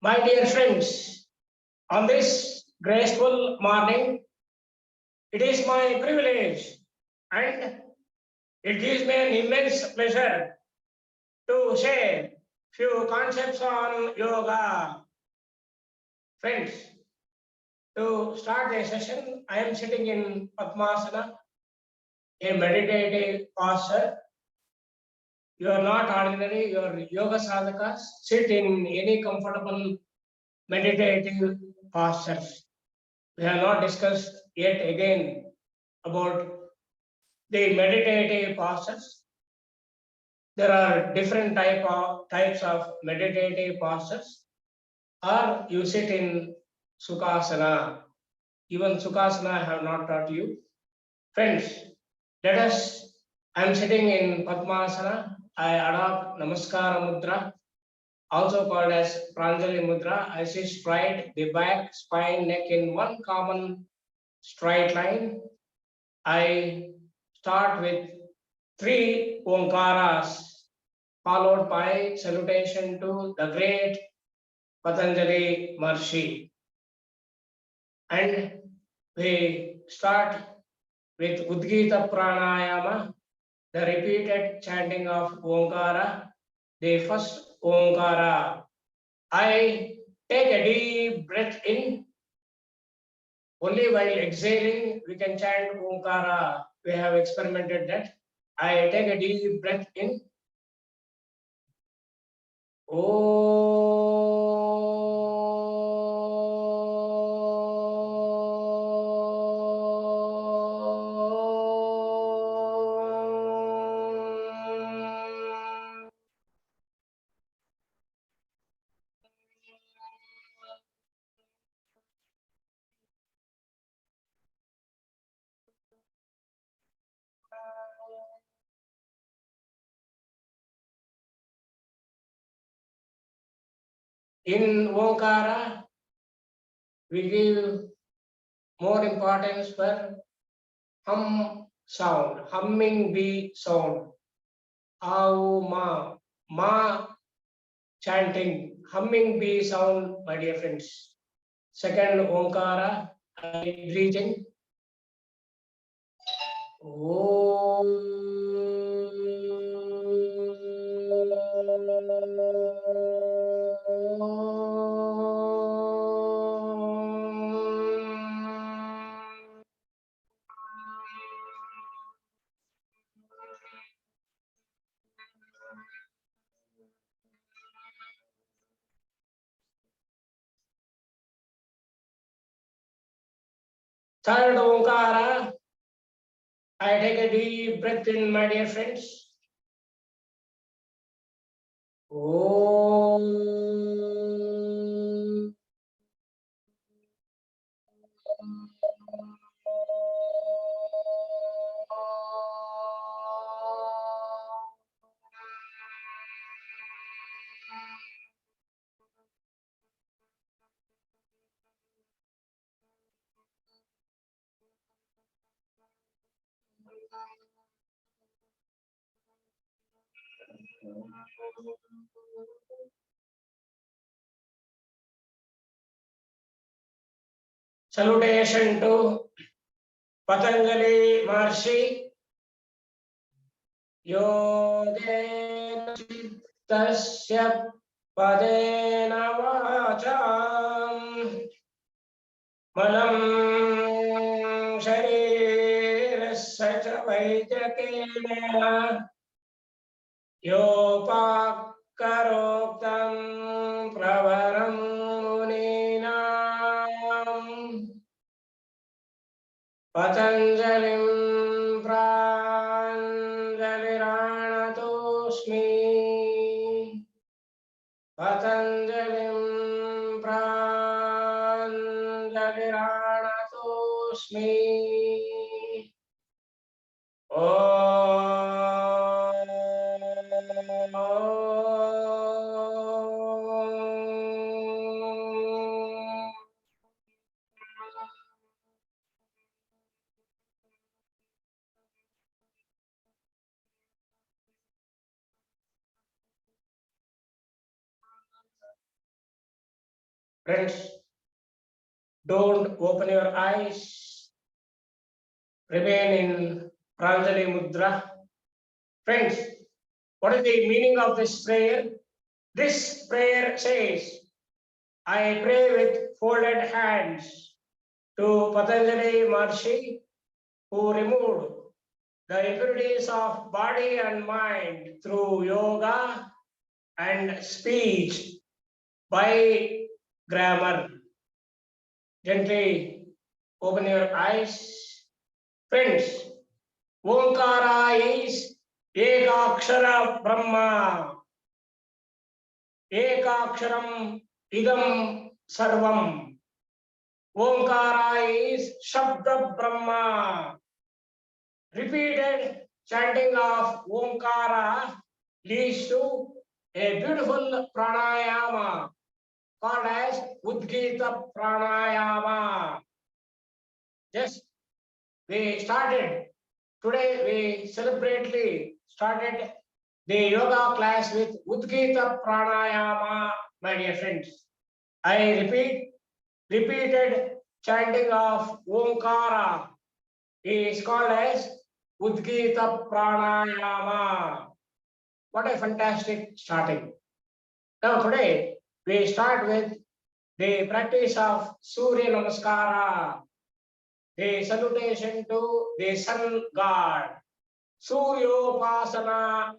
My dear friends, on this graceful morning, it is my privilege and it gives me an immense pleasure to share few concepts on yoga. Friends, to start the session, I am sitting in Padmasana, a meditative posture. You are not ordinary, you are yoga sadhakas. Sit in any comfortable meditative postures. We have not discussed yet again about the meditative postures. There are different types of meditative postures, or you sit in Sukhasana. Even Sukhasana I have not taught you. Friends, I am sitting in Padmasana. I adopt namaskara mudra, also called as Pranayama Mudra. I sit straight, the back, spine, neck in one common straight line. I start with 3 Omkaras, followed by salutation to the great Patanjali Maharishi. And we start with udgeet Pranayama, the repeated chanting of Omkara, the first Omkara. I take a deep breath in. Only while exhaling, we can chant Omkara. We have experimented that. I take a deep breath in. In Omkara, we give more importance for hum sound, humming bee sound. Au ma chanting, humming bee sound, my dear friends. Second Omkara, I breathing. Third Omkara, I take a deep breath in, my dear friends. Om. Salutation to Patanjali Maharishi. Yogena Tasya Padena Vacham Malam Sharirasya cha Vaidyakena Yopakaroktam Pravaram Muninam Patanjalim Pranjaliranatosmi Patanjalim Pranjaliranatosmi Friends, don't open your eyes. Remain in Pranayama Mudra. Friends, what is the meaning of this prayer? This prayer says, I pray with folded hands to Patanjali Maharishi, who removed the impurities of body and mind through yoga and speech by grammar. Gently open your eyes. Friends, Omkara is Ekakshara Brahma. Ekaksharam idam sarvam. Omkara is Shabda Brahma. Repeated chanting of Omkara leads to a beautiful pranayama called as udgeet pranayama. Yes, we started today. We celebrately started the yoga class with udgeet pranayama, my dear friends. I repeat, repeated chanting of Omkara is called as udgeet pranayama. What a fantastic starting. Now today we start with the practice of Surya namaskara, the salutation to the sun god, Suryopasana,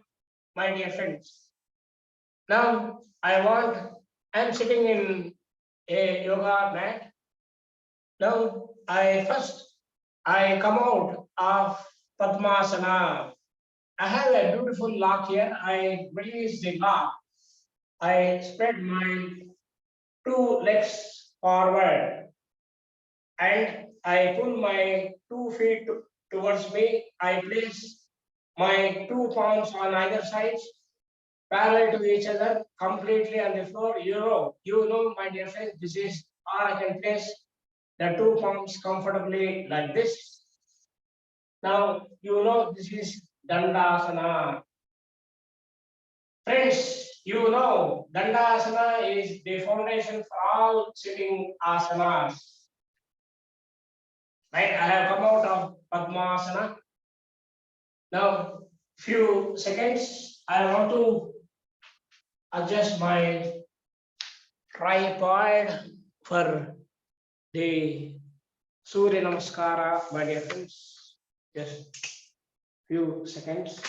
my dear friends. Now I'm sitting in a yoga mat. Now I come out of Padmasana. I have a beautiful lock here. I release the lock. I spread my two legs forward and I pull my 2 feet towards me. I place my two palms on either side, parallel to each other, completely on the floor. You know, my dear friends, this is, or I can place the two palms comfortably like this. Now, you know, this is Dandasana. Friends, you know, Dandasana is the foundation for all sitting asanas. Right? I have come out of Padmasana. Now, few seconds, I want to adjust my tripod for the Surya Namaskara, my dear friends. Just few seconds.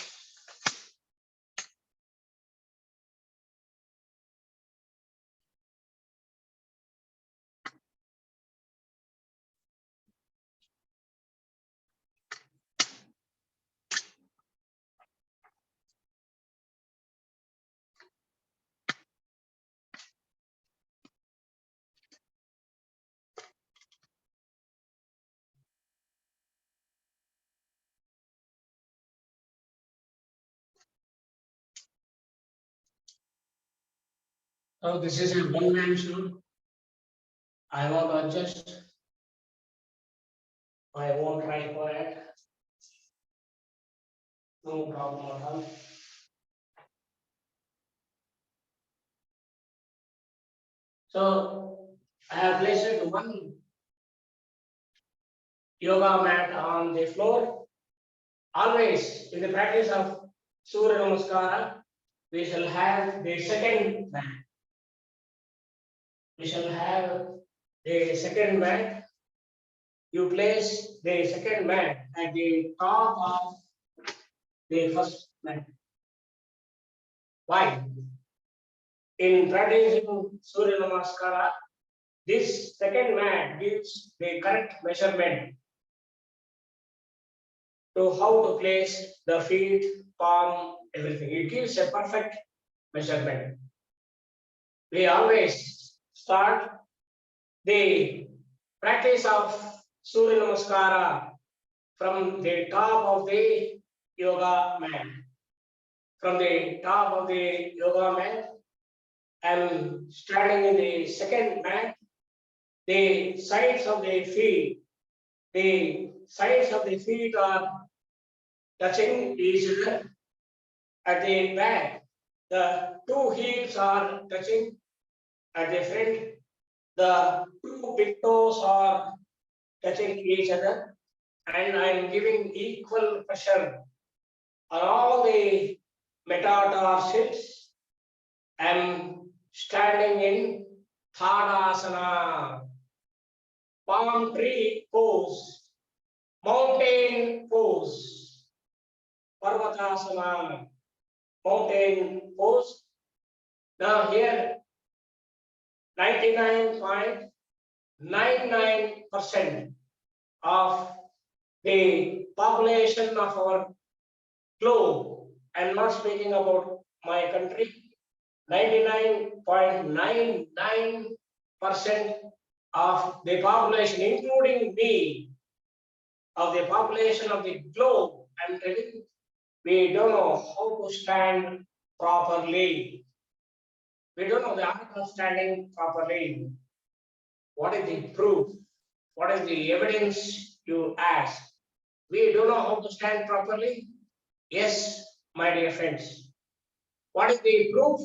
So this is a one-man show. I want to adjust my own tripod. No problem at all. So I have placed one yoga mat on the floor. Always in the practice of Surya Namaskara, we shall have the second mat. We shall have the second mat. You place the second mat at the top of the first mat. Why? In practicing Surya Namaskara, this second mat gives the correct measurement to how to place the feet, palm, everything. It gives a perfect measurement. We always start the practice of Surya Namaskara from the top of the yoga mat. From the top of the yoga mat, I'm standing in the second mat. The sides of the feet are touching each other. At the back, the two heels are touching. At the front, The two big toes are touching each other, and I'm giving equal pressure on all the metatarsals. I'm standing in Tadasana, palm tree pose, mountain pose, Parvatasana, mountain pose. Now here, 99.99% of the population of our globe, I'm not speaking about my country, 99.99% of the population, including me, of the population of the globe, I'm telling, we don't know how to stand properly. We don't know the art of standing properly. What is the proof? What is the evidence you ask? We don't know how to stand properly? Yes, my dear friends. What is the proof?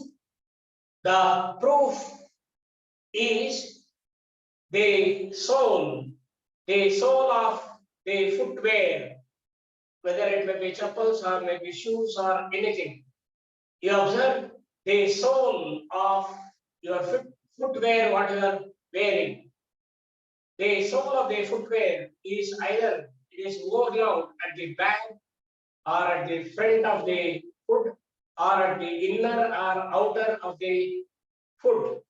The proof is the sole of the footwear, whether it may be chappals or maybe shoes or anything. You observe the sole of your footwear, what you are wearing. The sole of the footwear is either it is worn out at the back or at the front of the foot or at the inner or outer of the foot.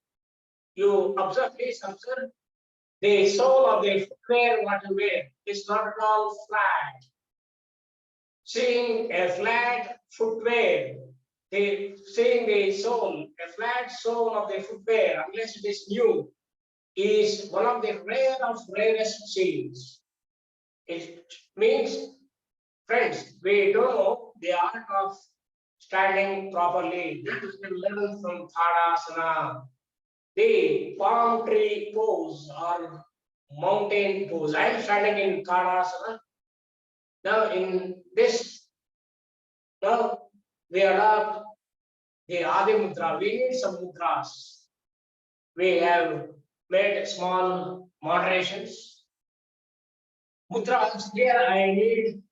You observe, please observe the sole of the footwear what you wear is not at all flat. Seeing a flat footwear, seeing the sole, a flat sole of the footwear, unless it is new, is one of the rarest scenes. It means, friends, we don't know the art of standing properly. That we can learn from Tadasana. The palm tree pose or mountain pose. I am standing in Tadasana. Now in this, now we adopt the Adi Mudra. We need some mudras. We have made small moderations. Mudras, here I need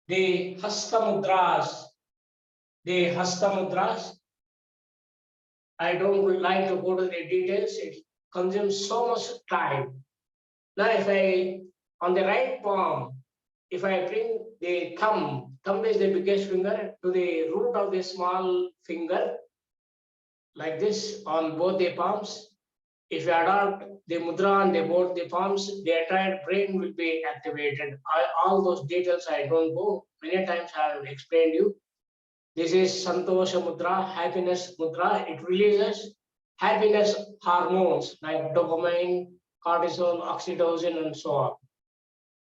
the Hasta Mudras. The Hasta Mudras. I don't like to go to the details. It consumes so much time. Now if I, on the right palm, if I bring the thumb is the biggest finger, to the root of the small finger, like this on both the palms. If you adopt the mudra on both the palms, the entire brain will be activated. All those details I don't go. Many times I have explained you. This is Santosh Mudra, happiness mudra. It releases happiness hormones like dopamine, cortisol, oxytocin, and so on.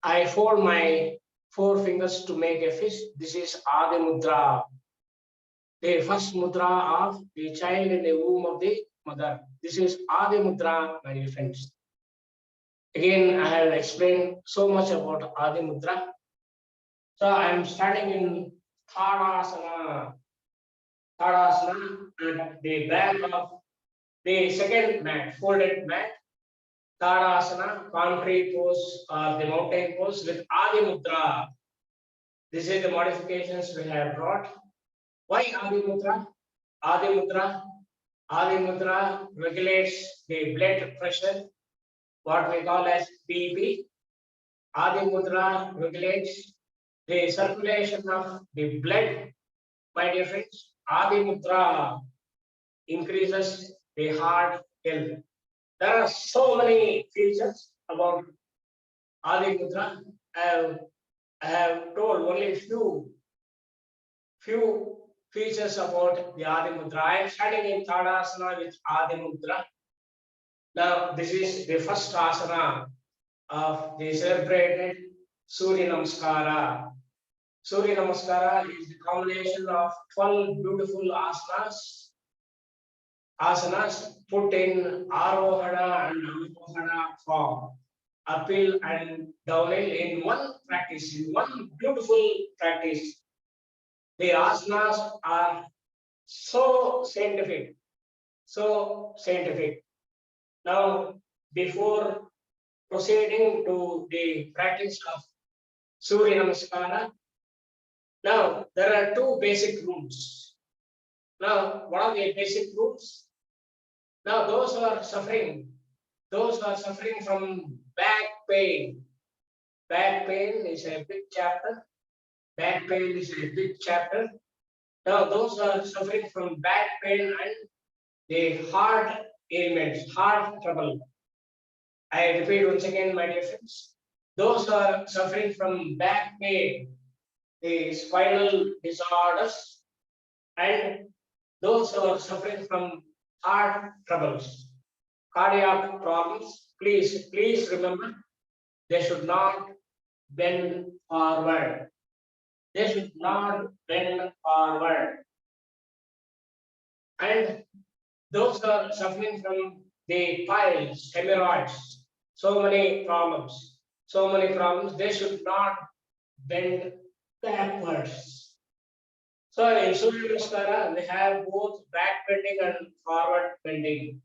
I fold my 4 fingers to make a fist. This is Adi Mudra, the first mudra of the child in the womb of the mother. This is Adi Mudra, my dear friends. Again, I have explained so much about Adi Mudra. So I am standing in Tadasana. Tadasana at the back of the second mat, folded mat. Tadasana, palm tree pose or the mountain pose with Adi Mudra. This is the modifications we have brought. Why Adi Mudra? Adi Mudra. Adi Mudra regulates the blood pressure, what we call as BP. Adi Mudra regulates the circulation of the blood. My dear friends, Adi Mudra increases the heart health. There are so many features about Adi Mudra. I have told only few features about the Adi Mudra. I am standing in Tadasana with Adi Mudra. Now, this is the first asana of the celebrated Surya Namaskara. Surya Namaskara is the combination of 12 beautiful asanas put in Arohana and Avarohana form, uphill and downhill in one practice, in one beautiful practice. The asanas are so scientific, so scientific. Now, before proceeding to the practice of Surya namaskara, now there are two basic rules. Now, what are the basic rules? Now, those who are suffering from back pain. Back pain is a big chapter. Back pain is a big chapter. Now, those who are suffering from back pain and the heart ailments, heart trouble. I repeat once again, my dear friends. Those who are suffering from back pain, the spinal disorders, and those who are suffering from heart troubles, cardiac problems, please remember, they should not bend forward. They should not bend forward. And those who are suffering from the piles, hemorrhoids, so many problems, they should not bend backwards. So in Surya Namaskara, we have both back bending and forward bending.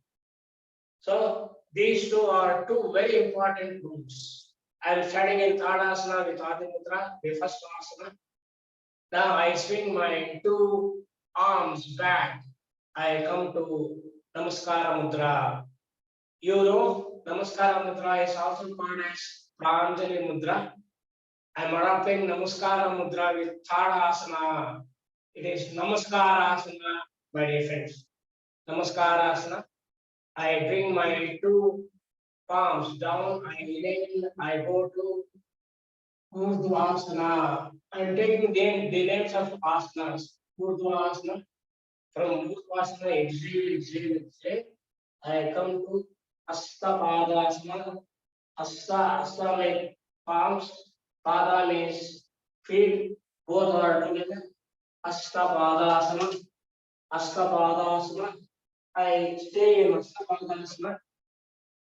So these two are two very important rules. I am standing in Tadasana with Adi Mudra, the first asana. Now I swing my two arms back. I come to Namaskara Mudra. You know, Namaskara Mudra is also called as Pranayama Mudra. I am adopting Namaskara Mudra with Tadasana. It is Namaskara Asana, my dear friends. Namaskara Asana. I bring my two palms down, I inhale, I go to Urdhvasana. I'm taking the names of asanas. Urdhvasana. From Urdhvasana, exhale. I come to Astapadasana. Asta means palms, Pada means feet, both are together. Astapadasana. I stay in Astapadasana.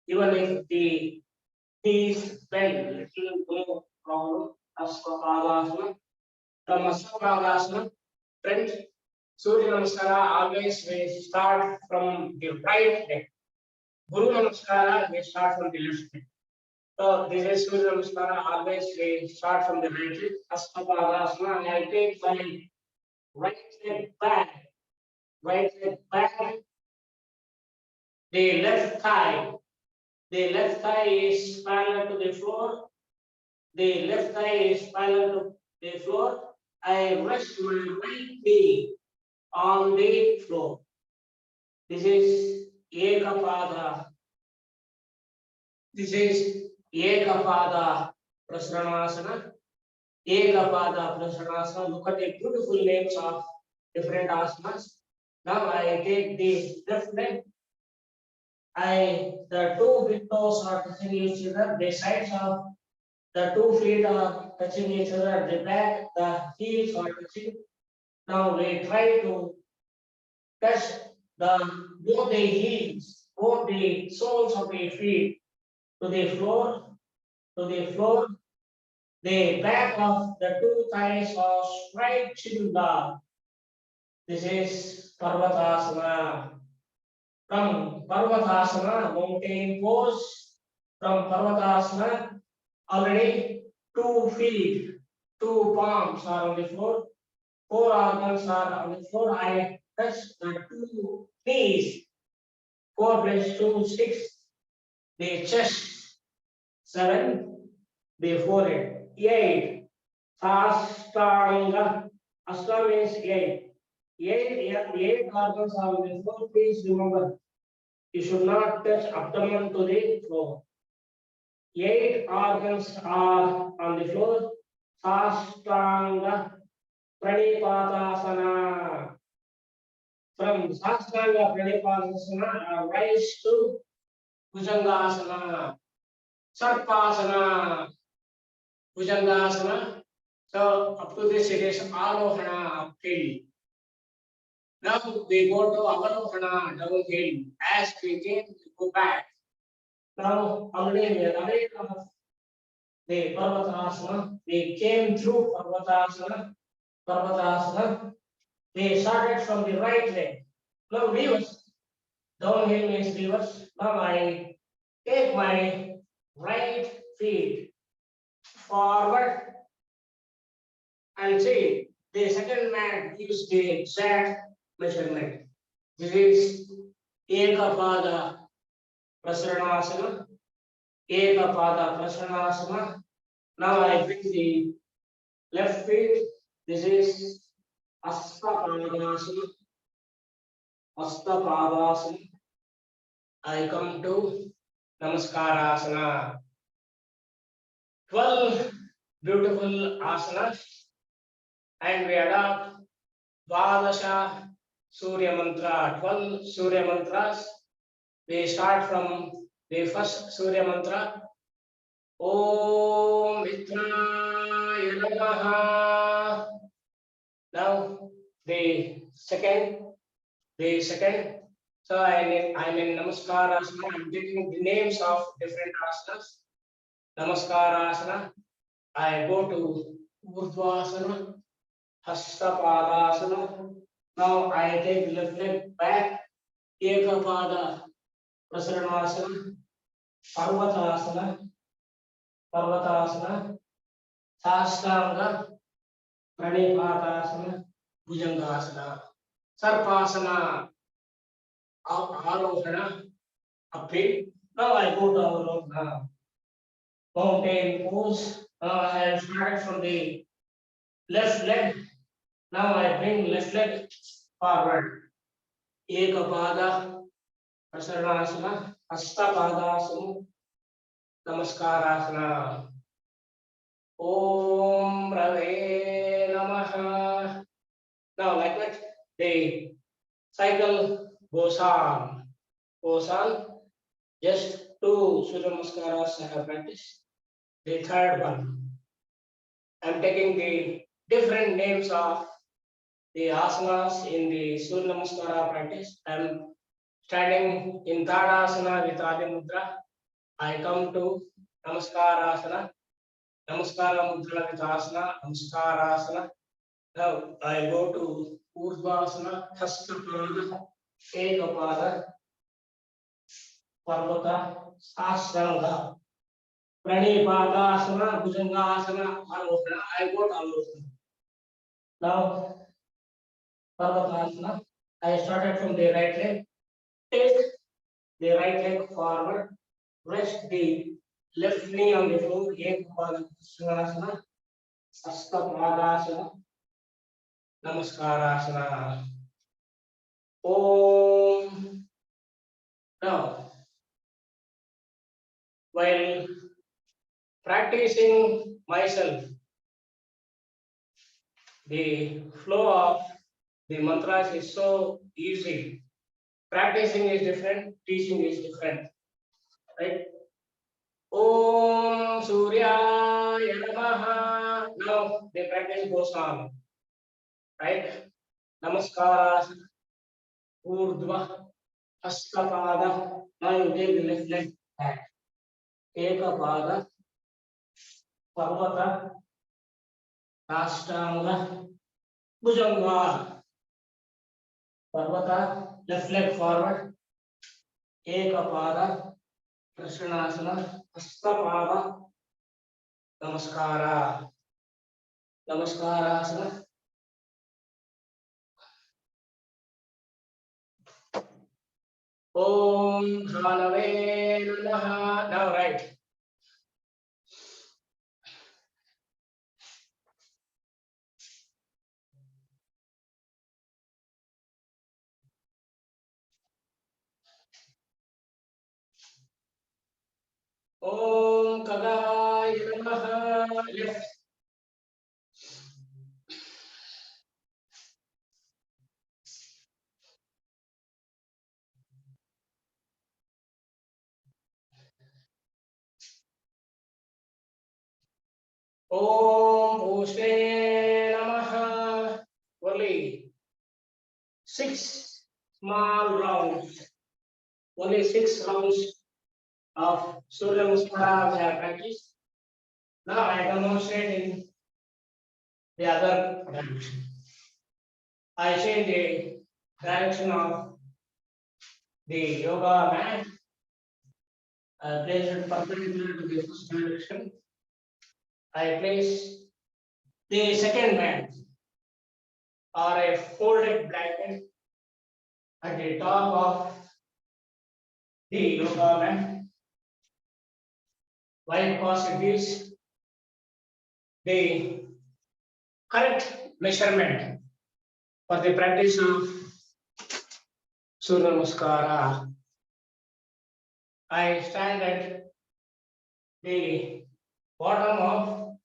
Even if the knees bend, little no problem. Astapadasana. From Astapadasana, friends, Surya Namaskara always we start from the right leg. Guru Namaskara we start from the left leg. So this is Surya Namaskara always we start from the right leg. Astapadasana, and I take my right leg back. The left thigh. The left thigh is parallel to the floor. The left thigh is parallel to the floor. I rest my right knee on the floor. This is Ekapada. This is Ekapada Prasanasana. Ekapada Prasanasana. Look at the beautiful names of different asanas. Now I take the left leg. The two big toes are touching each other. The sides of the 2 feet are touching each other at the back. The heels are touching. Now we try to touch both the heels, both the soles of the feet to the floor. The back of the two thighs are straight chin down. This is Parvatasana. From Parvatasana, mountain pose. From Parvatasana, already 2 feet, 2 palms are on the floor, 4 organs are on the floor. I touch the 2 knees, 4 plus 2, 6, the chest, 7, the forehead, 8, Sastanga, Asta means 8. 8 organs are on the floor. Please remember, you should not touch abdomen to the floor. 8 organs are on the floor. Sastanga Pranipatasana. From Sastanga Pranipatasana, I rise to Bhujangasana, Sarpasana, Bhujangasana. So up to this it is Arohana, uphill. Now we go to Avarohana, downhill. As we came, we go back. Now already we are away from the Parvatasana. We came through Parvatasana. They started from the right leg. Now reverse. Downhill means reverse. Now I take my right feet forward and see the second mat gives the exact measurement. This is Ekapada Prasaranasana. Ekapada Prasaranasana. Now I bring the left feet. This is Astapadasana. Astapadasana. I come to Namaskarasana. 12 beautiful asanas, and we adopt Dvadasha Surya Mantra, 12 Surya Mantras. We start from the first Surya Mantra. Om Mitraya Namaha. Now the second. So I'm in Namaskarasana. I'm taking the names of different asanas. Namaskarasana. I go to Urdhvasana, Hastapadasana. Now I take left leg back. Ekapada Prasaranasana, Parvatasana, Parvatasana, Sastanga, Pranipatasana, Bhujangasana, Sarpasana, Arohana, uphill. Now I go to Arohana, mountain pose. Now I have started from the left leg. Now I bring left leg forward. Ekapada Prasaranasana, Hastapadasana, Namaskarasana. Om Rave Namaha. Now, like that, the cycle goes on. Goes on. Just two Surya Namaskaras I have practiced. The third one. I'm taking the different names of the asanas in the Surya Namaskara practice. I'm standing in Tadasana with Adi Mudra. I come to Namaskarasana. Namaskara Mudra with Asana. Namaskara. Now I go to Urdhvasana, Hastapada, Ekapada, Parvata, Sastanga, Pranipadasana, Bhujangasana, Arohana. I go to Arohana. Now Parvatasana. I started from the right leg. Take the right leg forward. Rest the left knee on the floor. Ekapada, Svanasana, Astapadasana, Namaskarasana. Om. Now, while practicing myself, the flow of the mantras is so easy. Practicing is different, teaching is different, right? Om Surya Namaha. Now the practice goes on, right? Namaskara, Urdhva, Hastapada. Now you take the left leg back. Ekapada, Parvata, Ashtanga, Bhujanga. Parvata, left leg forward. Ekapada, Krishnasana, Hastapada, Namaskara. Namaskarasana. Om Dhanave Namaha. Now right. Om Kagaya Namaha. Left. Om Bhushe Namaha. Only 6 small rounds. Only 6 rounds of Surya Namaskara we have practiced. Now I demonstrate in the other direction. I change the direction of the yoga mat. I place it perpendicular to the first direction. I place the second mat or a folded blanket at the top of the yoga mat. Why? Because it gives the correct measurement for the practice of Surya Namaskara. I stand at the bottom of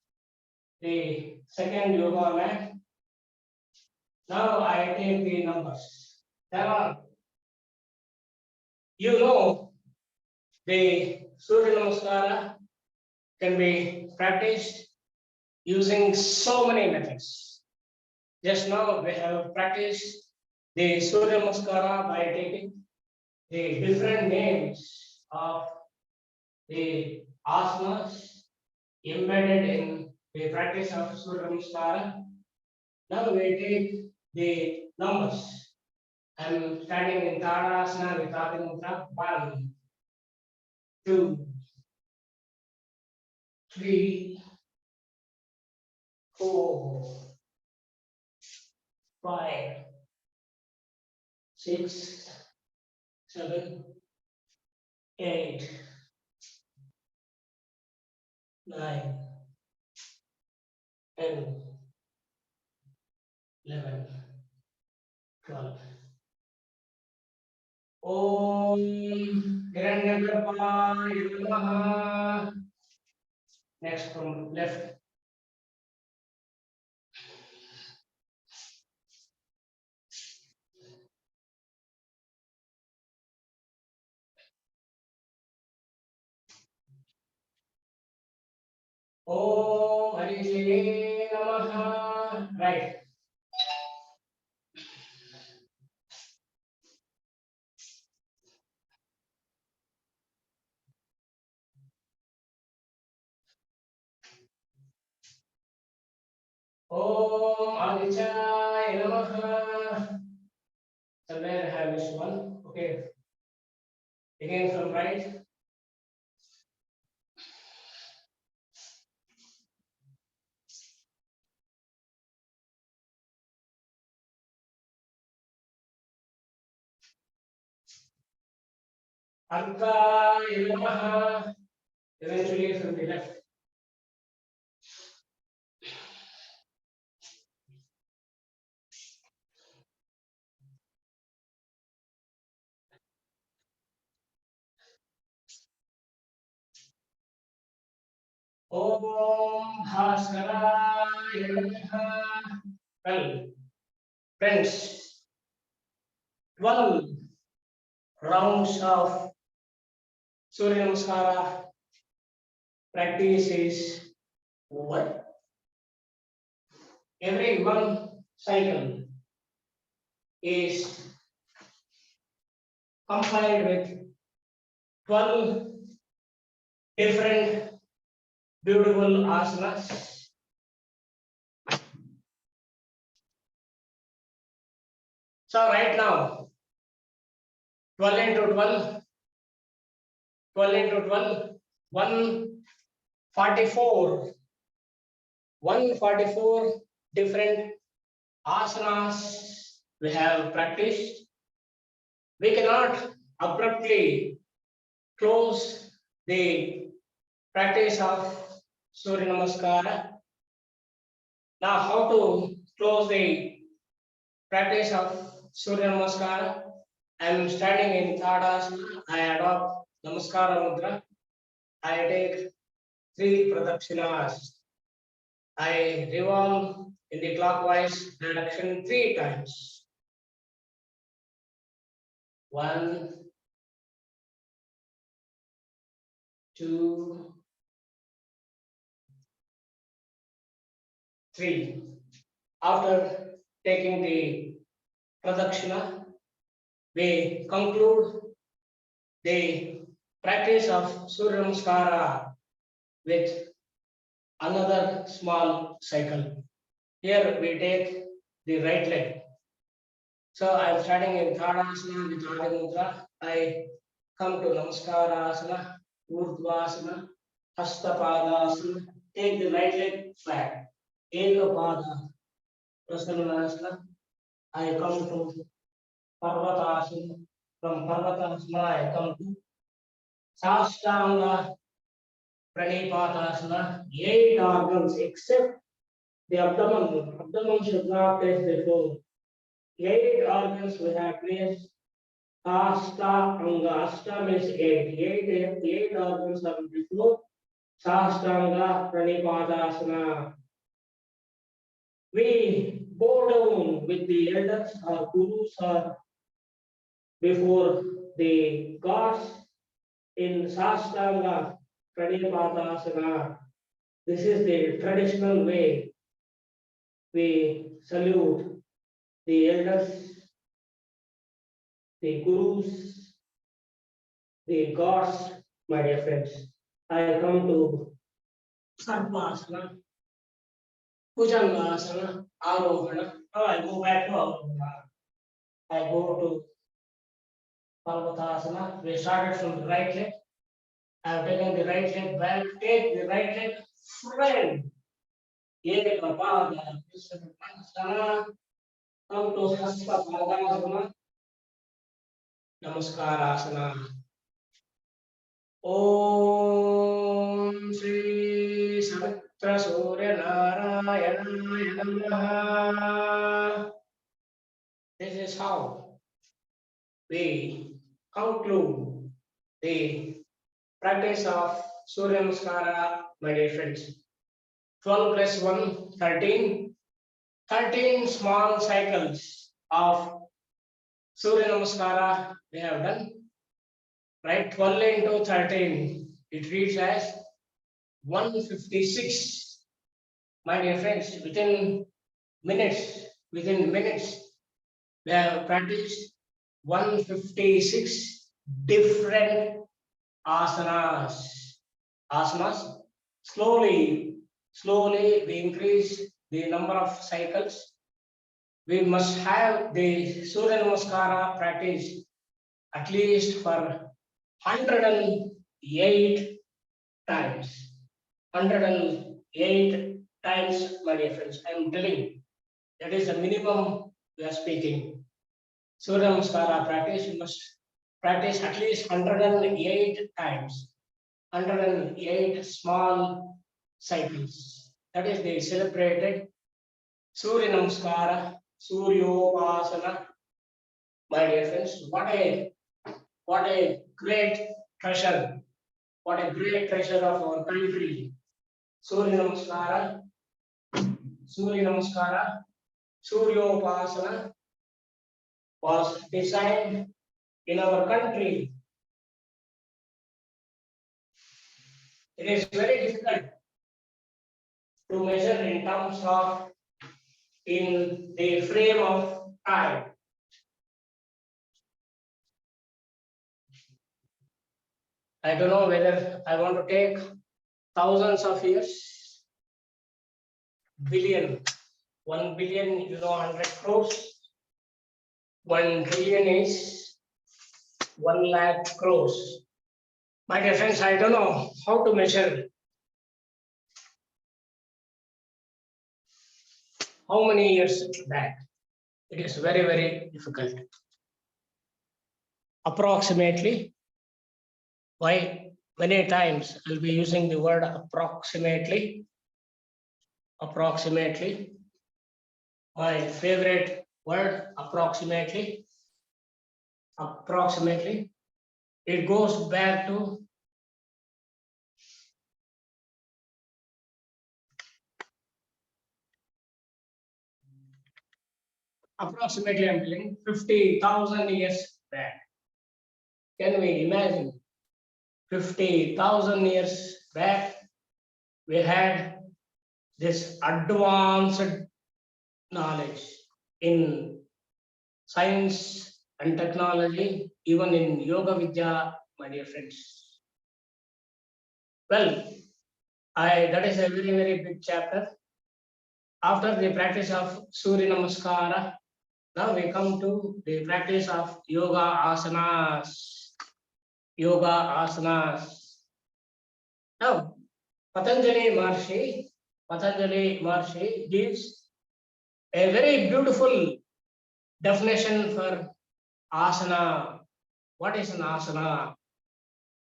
the second yoga mat. Now I take the numbers. There are, you know, the Surya Namaskara can be practiced using so many methods. Just now we have practiced the Surya Namaskara by taking the different names of the asanas embedded in the practice of Surya Namaskara. Now we take the numbers. I'm standing in Tadasana with Mudra. 1, 2, 3, 4, 5, 6, 7, 8, 9, 10, 11, 12. Om Hiranyagarbhaya Namaha. Next from left. Om Harijaya Namaha. Right. Om Aditya Namaha. Somewhere I have this one. Okay. Again from right. Arka Namaha. Eventually from the left. Om Bhaskara Namaha. Well, friends, 12 rounds of Surya Namaskara practice is over. Every one cycle is compiled with 12 different beautiful asanas. So right now, 12 into 12, 12 into 12, 144, 144 different asanas we have practiced. We cannot abruptly close the practice of Surya Namaskara. Now, how to close the practice of Surya Namaskara? I am standing in Tadasana. I adopt Namaskara Mudra. I take 3 pradakshinas. I revolve in the clockwise direction 3 times. 1, 2, 3. After taking the pradakshina, we conclude the practice of Surya Namaskara with another small cycle. Here we take the right leg. So I am starting in Tadasana with Adi Mudra. I come to Namaskara Asana. Urdhvasana, Hastapadasana. Take the right leg flat. Ekapada, Prasanasana. I come to Parvatasana. From Parvatasana, I come to Sastanga Pranipatasana. 8 organs except the abdomen. Abdomen should not touch the floor. 8 organs we have placed. Astanga. Asta means 8. 8 organs are on the floor. Sastanga Pranipatasana. We bow down with the elders or gurus or before the gods in Sastanga Pranipatasana. This is the traditional way we salute the elders, the gurus, the gods, my dear friends. I come to Sarpasana, Bhujangasana, Arohana. Now I go back to Arohana. I go to Parvatasana. We started from the right leg. I have taken the right leg back. Take the right leg front. Ekapada, Prasanasana. Come to Hastapadasana, Namaskara. Om Shri Savitra Surya Narayana Namaha. This is how we conclude the practice of Surya Namaskara, my dear friends. 12 plus 1, 13. 13 small cycles of Surya Namaskara we have done. Right, 12 into 13, it reads as 156. My dear friends, within minutes, we have practiced 156 different asanas. Slowly, we increase the number of cycles. We must have the Surya Namaskara practice at least for 108 times. 108 times, my dear friends. I am telling you, that is the minimum we are speaking. Surya Namaskara practice, you must practice at least 108 times. 108 small cycles. That is the celebrated Surya Namaskara, Suryopasana. My dear friends, what a great treasure. What a great treasure of our country. Surya Namaskara, Suryopasana was designed in our country. It is very difficult to measure in terms of in the frame of time. I don't know whether I want to take thousands of years, billion, 1 billion, 100 crores. 1 trillion is 1 lakh crores. My dear friends, I don't know how to measure how many years back. It is very, very difficult. Approximately, why many times I'll be using the word approximately. Approximately, my favorite word, approximately. Approximately, it goes back to approximately, I'm telling 50,000 years back. Can we imagine? 50,000 years back, we had this advanced knowledge in science and technology, even in Yoga Vidya, my dear friends. Well, that is a very, very big chapter. After the practice of Surya Namaskara, now we come to the practice of Yoga Asanas. Yoga Asanas. Now, Patanjali Maharshi gives a very beautiful definition for asana. What is an asana?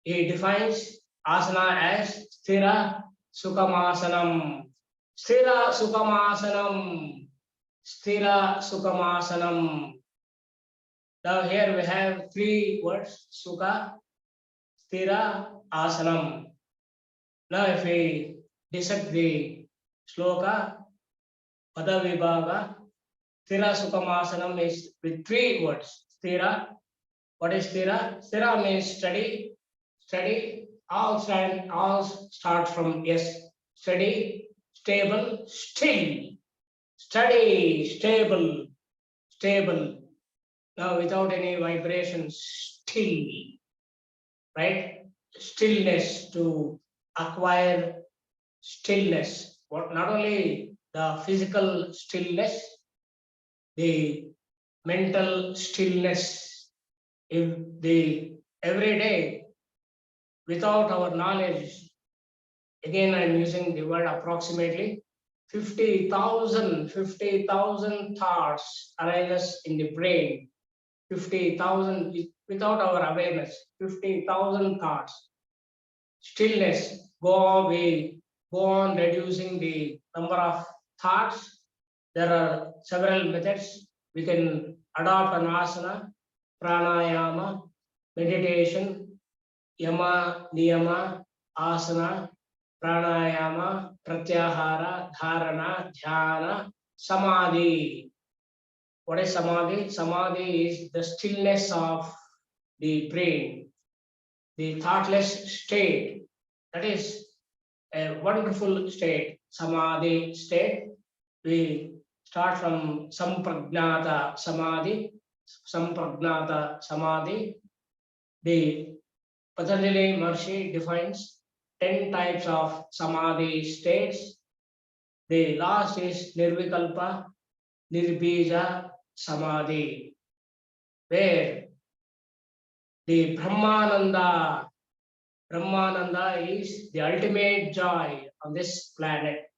He defines asana as sthira sukamasanam. Sthira sukamasanam. Sthira sukamasanam. Now here we have three words: sukha, sthira, asanam. Now if we dissect the sloka, padavibhaga, sthira sukamasanam is with three words. Sthira. What is sthira? Sthira means steady. Steady. All start from S. Steady, stable, still. Steady, stable, stable. Now without any vibrations, still. Right? Stillness, to acquire stillness. What, not only the physical stillness, the mental stillness. If the every day, without our knowledge, again I'm using the word approximately, 50,000 thoughts arises in the brain. 50,000 without our awareness. 50,000 thoughts. Stillness. We go on reducing the number of thoughts. There are several methods. We can adopt an asana, pranayama, meditation, yama, niyama, asana, pranayama, pratyahara, dharana, dhyana, samadhi. What is samadhi? Samadhi is the stillness of the brain, the thoughtless state. That is a wonderful state, samadhi state. We start from sampragnata samadhi. Sampragnata samadhi. The Patanjali Maharshi defines 10 types of samadhi states. The last is nirvikalpa, nirbija samadhi, where the Brahmananda is the ultimate joy on this planet.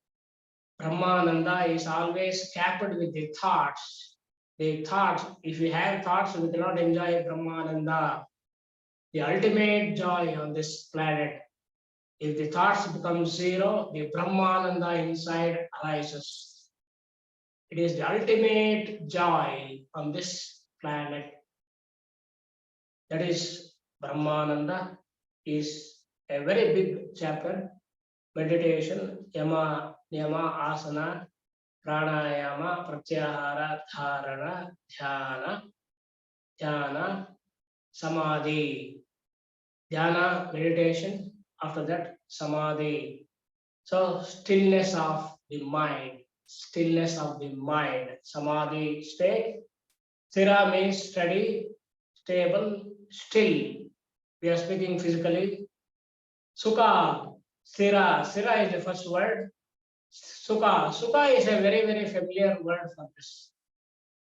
Brahmananda is always capped with the thoughts. The thoughts, if we have thoughts, we cannot enjoy Brahmananda, the ultimate joy on this planet. If the thoughts become zero, the Brahmananda inside arises. It is the ultimate joy on this planet. That is Brahmananda, is a very big chapter. Meditation, yama, niyama, asana, pranayama, pratyahara, dharana, dhyana, samadhi. Dhyana, meditation. After that, samadhi. So stillness of the mind. Stillness of the mind. Samadhi state. Sthira means steady, stable, still. We are speaking physically. Sukha, sthira. Sthira is the first word. Sukha. Sukha is a very, very familiar word for this.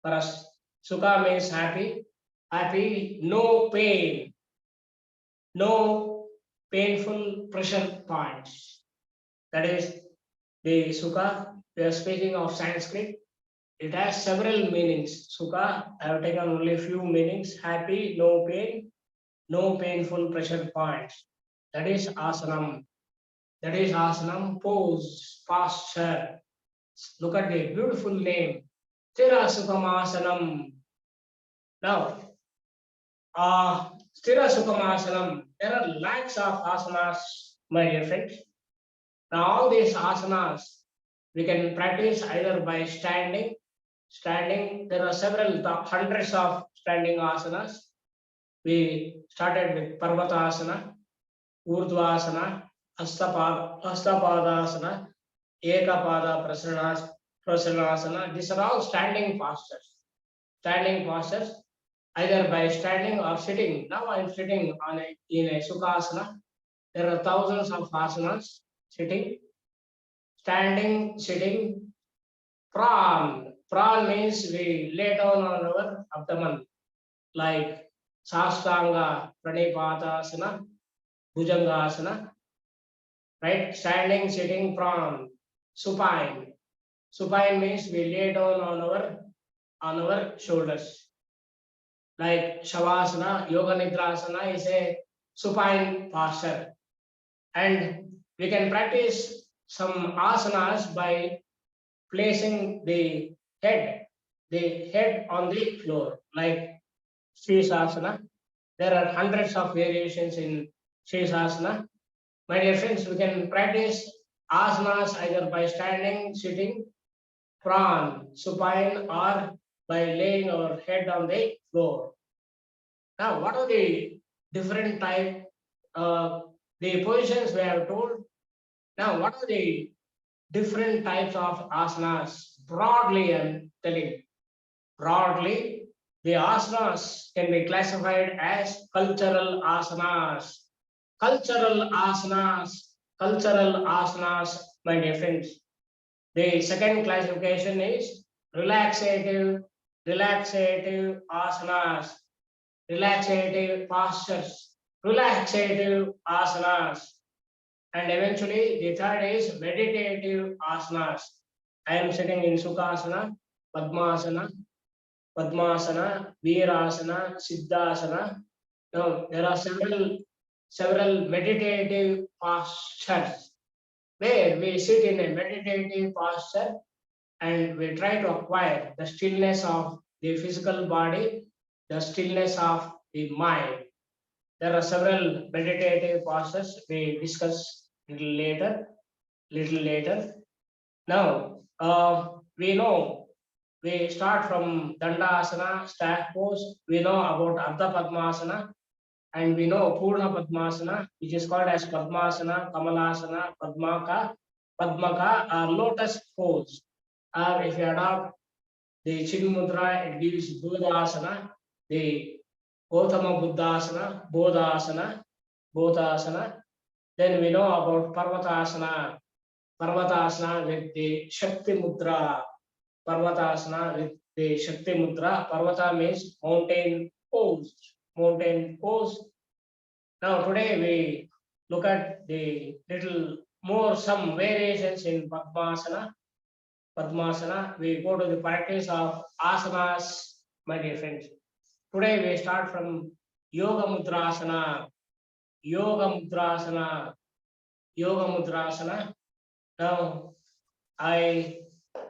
For us. Sukha means happy. Happy, no pain. No painful pressure points. That is the Sukha. We are speaking of Sanskrit. It has several meanings. Sukha, I have taken only a few meanings. Happy, no pain, no painful pressure points. That is asanam. That is asanam, pose, posture. Look at the beautiful name. Sthira Sukham Asanam. Now, Sthira Sukham Asanam. There are lakhs of asanas, my dear friends. Now, all these asanas we can practice either by standing. There are several hundreds of standing asanas. We started with Parvatasana, Urdhvasana, Hastapadasana, Ekapada Prasanasana. These are all standing postures. Standing postures, either by standing or sitting. Now I am sitting in a Sukhasana. There are thousands of asanas. Sitting, standing, sitting. Pran means we lay down on our abdomen, like Sastanga Pranipatasana, Bhujangasana. right? Standing, sitting, prawn, supine. Supine means we lay down on our shoulders. Like Shavasana, Yoga Nidrasana is a supine posture. And we can practice some asanas by placing the head on the floor, like Shirshasana. There are hundreds of variations in Shirshasana. My dear friends, we can practice asanas either by standing, sitting, prawn, supine, or by laying our head on the floor. Now, what are the different type, the positions we have told? Now, what are the different types of asanas? Broadly, I'm telling. Broadly, the asanas can be classified as cultural asanas. Cultural asanas, cultural asanas, my dear friends. The second classification is relaxative asanas, relaxative postures, relaxative asanas. And eventually, the third is meditative asanas. I am sitting in Sukhasana, Padmasana, Virasana, Siddhasana. Now, there are several meditative postures where we sit in a meditative posture and we try to acquire the stillness of the physical body, the stillness of the mind. There are several meditative postures we discuss little later. Now, we know we start from Dandasana, staff pose. We know about Ardha Padmasana, and we know Purna Padmasana, which is called as Padmasana, Kamalasana, Padmaka, or lotus pose. Or if you adopt the Chin Mudra, it gives Bodhasana, the Gautama Buddhasana, Bodhasana. Then we know about Parvatasana with the Shakti Mudra, Parvatasana with the Shakti Mudra. Parvata means mountain pose. Now today we look at the little more some variations in Padmasana. We go to the practice of asanas, my dear friends. Today we start from Yoga Mudrasana. Now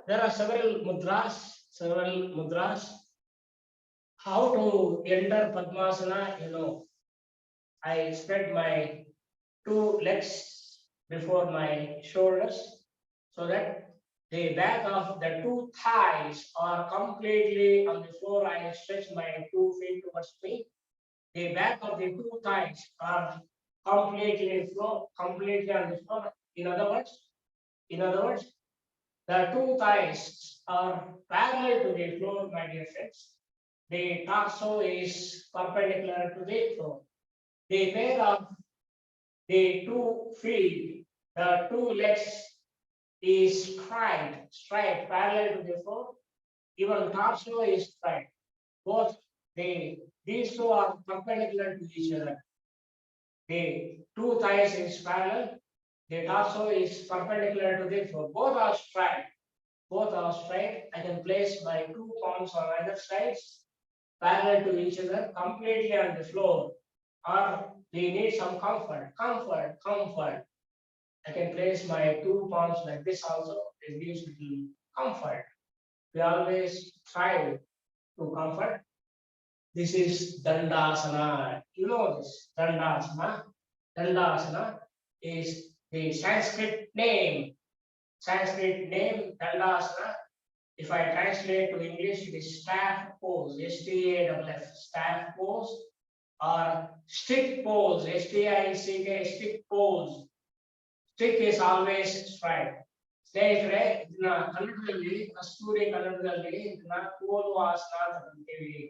there are several mudras. How to enter Padmasana, I spread my two legs before my shoulders so that the back of the two thighs are completely on the floor. I stretch my 2 feet towards me. The back of the two thighs are completely on the floor. In other words, the two thighs are parallel to the floor, my dear friends. The torso is perpendicular to the floor. The pair of the 2 feet, the two legs is straight, parallel to the floor. Even torso is straight. Both these two are perpendicular to each other. The two thighs is parallel. The torso is perpendicular to the floor. Both are straight. I can place my 2 palms on either sides, parallel to each other, completely on the floor. Or they need some comfort. I can place my 2 palms like this also. It gives little comfort. We always try to comfort. This is Dandasana. You know this, Dandasana. Dandasana is the Sanskrit name. Dandasana. If I translate to English, it is staff pose, STAFF, staff pose, or stick pose, STICK, stick pose. Stick is always straight. ಸ್ನೇಹಿತರೆ ಇದನ್ನ ಕನ್ನಡದಲ್ಲಿ ಕಸ್ತೂರಿ ಕನ್ನಡದಲ್ಲಿ ಇದನ್ನ ಕೋಲು ಆಸನ ಅಂತ ಕರಿತೀವಿ.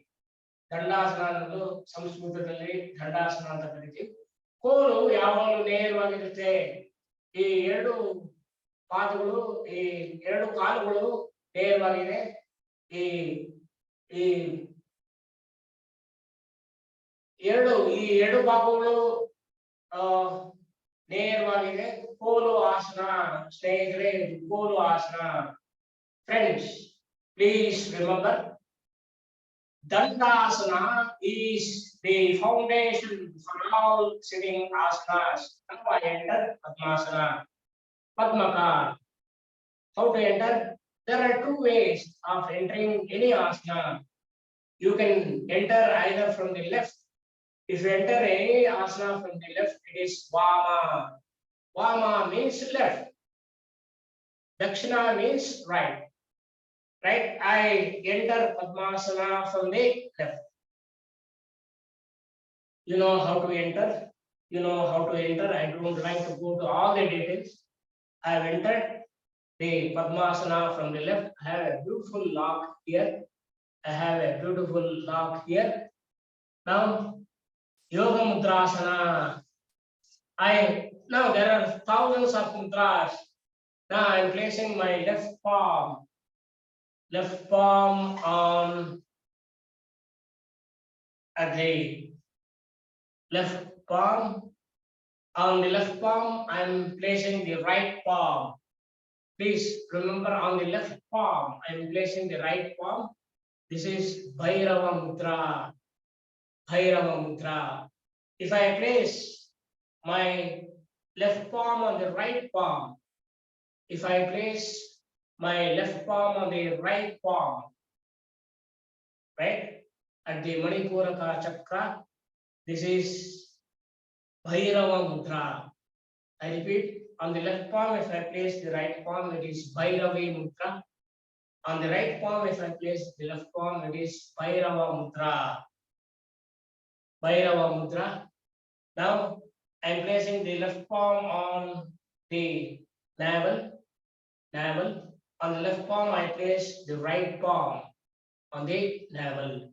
ದಂಡಾಸನ ಅನ್ನೋದು ಸಂಸ್ಕೃತದಲ್ಲಿ ದಂಡಾಸನ ಅಂತ ಕರಿತೀವಿ. ಕೋಲು ಯಾವಾಗಲೂ ನೇರವಾಗಿರುತ್ತೆ. ಈ ಎರಡು ಪಾದಗಳು, ಈ ಎರಡು ಕಾಲುಗಳು ನೇರವಾಗಿದೆ. ಈ ಎರಡು ಭಾಗಗಳು ನೇರವಾಗಿದೆ. Polo Asana, stay great, Polo Asana. Friends, please remember, Dandasana is the foundation for all sitting asanas. Now I enter Padmasana, Padmakar. How to enter? There are two ways of entering any asana. You can enter either from the left. If you enter any asana from the left, it is Vama. Vama means left. Dakshina means right. Right? I enter Padmasana from the left. You know how to enter. You know how to enter. I don't like to go to all the details. I have entered the Padmasana from the left. I have a beautiful lock here. I have a beautiful lock here. Now, Yoga Mudrasana. Now there are thousands of mudras. Now I'm placing my left palm on at the left palm. On the left palm, I'm placing the right palm. Please remember, on the left palm, I'm placing the right palm. This is Bhairava Mudra. Bhairava Mudra. If I place my left palm on the right palm, if I place my left palm on the right palm, right, at the Manipuraka chakra, this is Bhairava Mudra. I repeat, on the left palm, if I place the right palm, it is Bhairavi Mudra. On the right palm, if I place the left palm, it is Bhairava Mudra. Bhairava Mudra. Now, I'm placing the left palm on the navel. On the left palm, I place the right palm on the navel.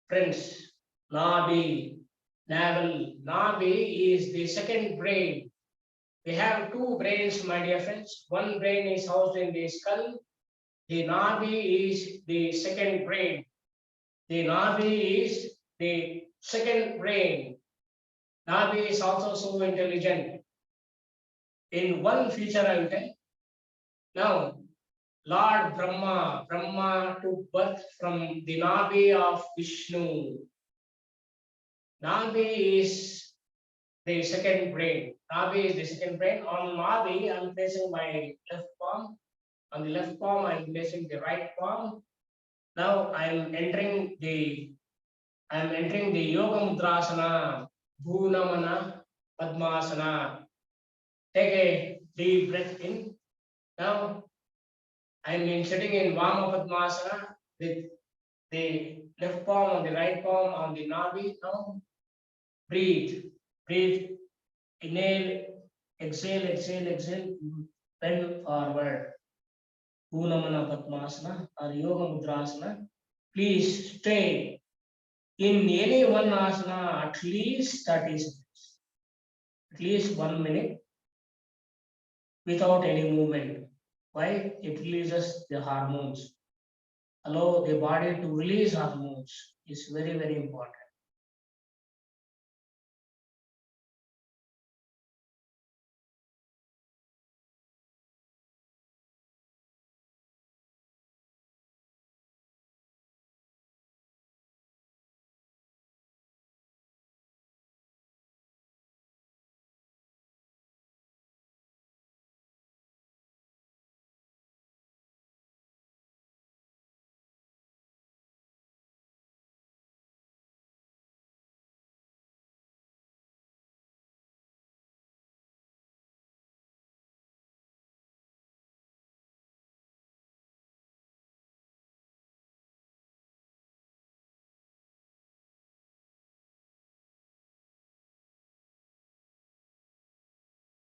Friends, navel. Navi is the second brain. We have two brains, my dear friends. One brain is housed in the skull. The Navi is the second brain. The Navi is the second brain. Navi is also so intelligent. In one feature, I will tell. Now, Lord Brahma took birth from the Navi of Vishnu. Navi is the second brain. Navi is the second brain. On Navi, I'm placing my left palm. On the left palm, I'm placing the right palm. Now I'm entering the Yoga Mudrasana, Bhunamana, Padmasana. Take a deep breath in. Now I'm sitting in Vama Padmasana with the left palm on the right palm on the Navi. Now breathe. Inhale, exhale, bend forward. Bhunamana Padmasana or Yoga Mudrasana. Please stay in any one asana at least 30 seconds, at least 1 minute without any movement. Why? It releases the hormones. Allow the body to release hormones is very, very important.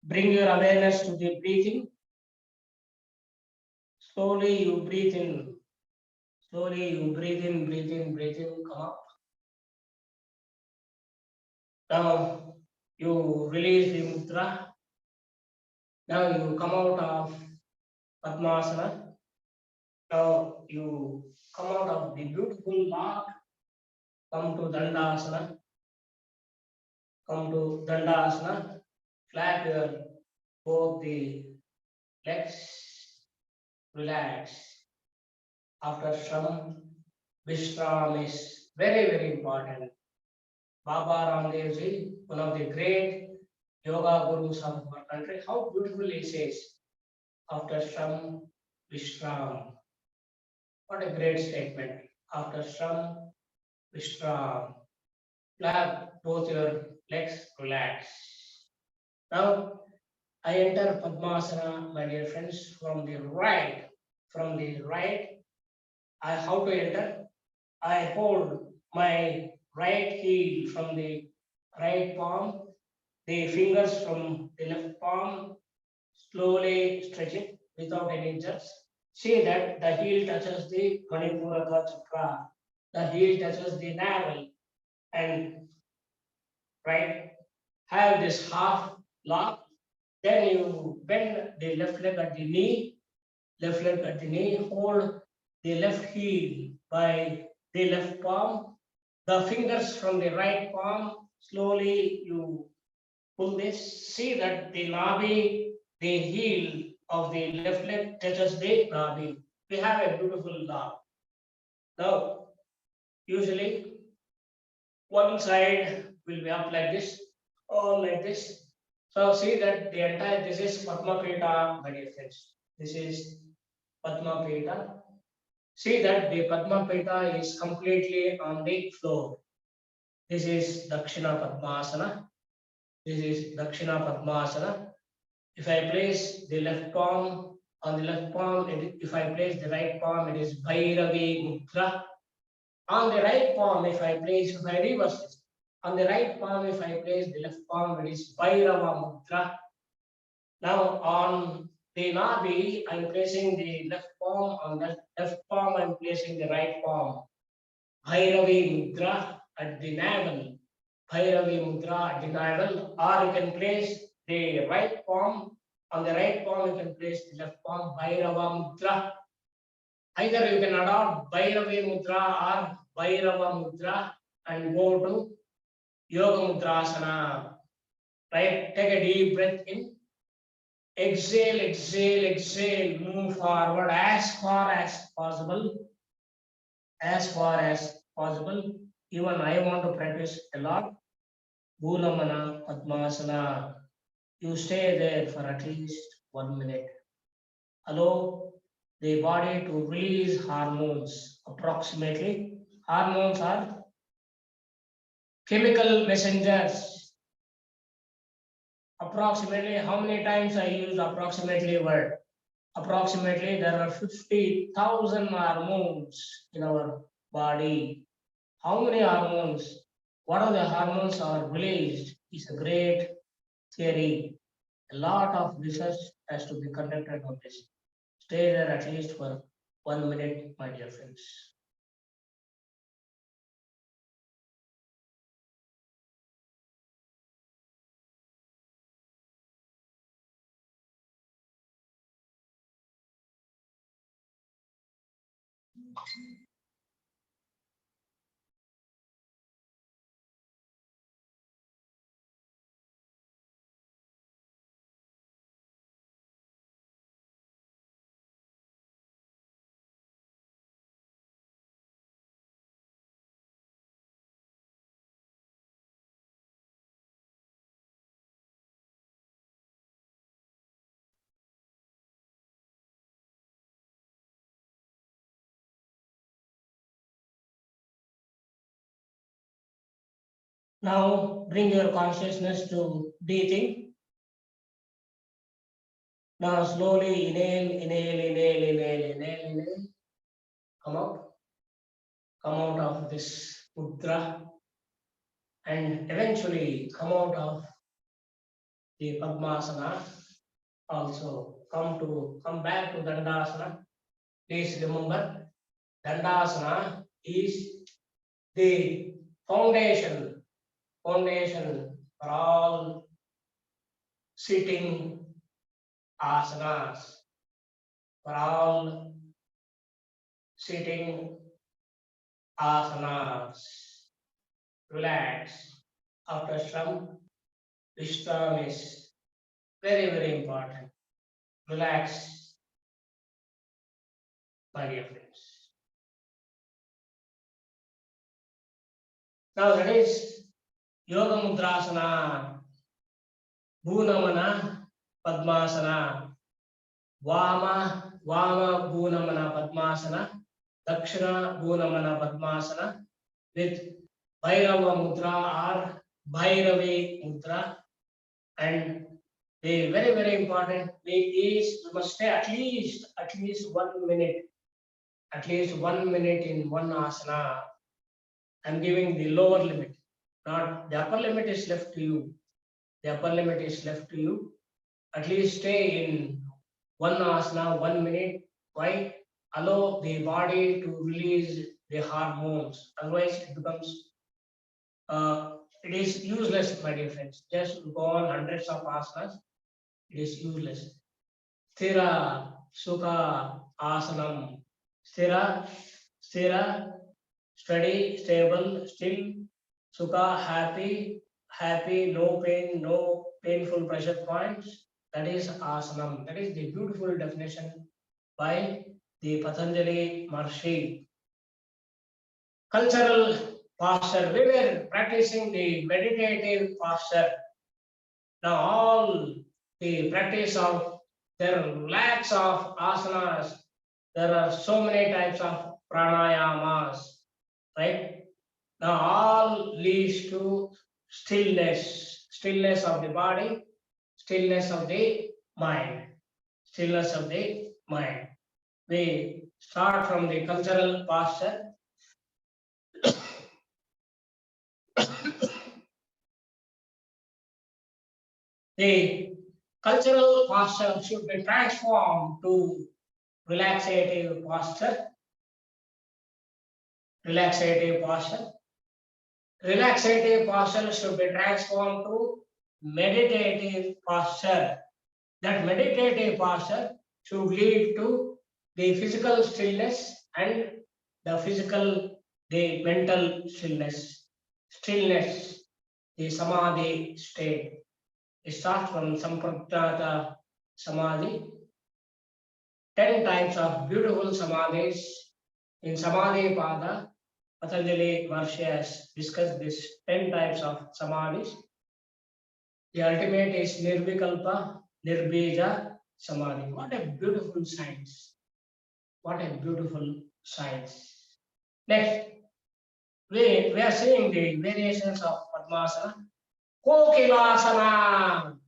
Bring your awareness to the breathing. Slowly you breathe in. Slowly you breathe in, come up. Now you release the mudra. Now you come out of Padmasana. Now you come out of the beautiful lock. Come to Dandasana. Come to Dandasana. Flat your both the legs, relax. After Shram, Vishram is very, very important. Baba Ramdev ji, one of the great yoga gurus of our country, how beautifully he says, after Shram, Vishram. What a great statement. After Shram, Vishram. Clap both your legs, relax. Now I enter Padmasana, my dear friends, from the right. From the right, I how to enter? I hold my right heel from the right palm, the fingers from the left palm, slowly stretch it without any jerks. See that the heel touches the Manipuraka chakra. The heel touches the navel and right. Have this half lock. Then you bend the left leg at the knee, left leg at the knee, hold the left heel by the left palm, the fingers from the right palm, slowly you pull this. See that the nabi, the heel of the left leg touches the nabi. We have a beautiful lock. Now, usually one side will be up like this or like this. So see that the entire, this is Padma Pita, my dear friends. This is Padma Pita. See that the Padma Pita is completely on the floor. This is Dakshina Padmasana. This is Dakshina Padmasana. If I place the left palm on the left palm, if I place the right palm, it is Bhairavi Mudra. On the right palm, if I reverse this, on the right palm, if I place the left palm, it is Bhairava Mudra. Now on the Nabi, I'm placing the left palm, on the left palm, I'm placing the right palm. Bhairavi Mudra at the navel. Bhairavi Mudra at the navel, or you can place the right palm, on the right palm, you can place the left palm, Bhairava Mudra. Either you can adopt Bhairavi Mudra or Bhairava Mudra and go to Yoga Mudrasana. Right? Take a deep breath in. Exhale, exhale, exhale. Move forward as far as possible. As far as possible. Even I want to practice a lot. Bhulamana Padmasana. You stay there for at least 1 minute. Allow the body to release hormones. Approximately, hormones are chemical messengers. Approximately, how many times I use approximately word? Approximately, there are 50,000 hormones in our body. How many hormones? What are the hormones are released is a great theory. A lot of research has to be conducted on this. Stay there at least for 1 minute, my dear friends. Now bring your consciousness to breathing. Now slowly inhale, inhale, inhale, inhale, inhale, inhale. Come out. Come out of this mudra and eventually come out of the Padmasana. Also come back to Dandasana. Please remember, Dandasana is the foundation for all sitting asanas, for all sitting asanas. Relax. After some Vishram is Very, very important. Relax, my dear friends. Now that is Yoga Mudrasana, Bhunamana, Padmasana, Vama Bhunamana Padmasana, Dakshina Padmasana with Bhairava Mudra or Bhairavi Mudra. And the very, very important thing is we must stay at least 1 minute, at least 1 minute in one asana. I'm giving the lower limit, not the upper limit is left to you. The upper limit is left to you. At least stay in one asana, 1 minute. Why? Allow the body to release the hormones. Otherwise, it becomes it is useless, my dear friends. Just go on hundreds of asanas. It is useless. Sthira, Sukha, Asanam. Sthira, steady, stable, still. Sukha, happy, no pain, no painful pressure points. That is Asanam. That is the beautiful definition by the Patanjali Maharishi. Cultural posture. We were practicing the meditative posture. Now all the practice of there are lakhs of asanas. There are so many types of pranayamas, right? Now all leads to stillness of the body, stillness of the mind, stillness of the mind. We start from the cultural posture. The cultural posture should be transformed to relaxative posture. Relaxative posture. Relaxative posture should be transformed to meditative posture. That meditative posture should lead to the physical stillness and the mental stillness. Stillness, the samadhi state. It starts from Samprajnata Samadhi. 10 types of beautiful samadhis in Samadhi Pada. Patanjali Maharishi has discussed this 10 types of samadhis. The ultimate is Nirvikalpa, Nirbija Samadhi. What a beautiful science. What a beautiful science. Next, we are seeing the variations of Padmasana. Kokilasana.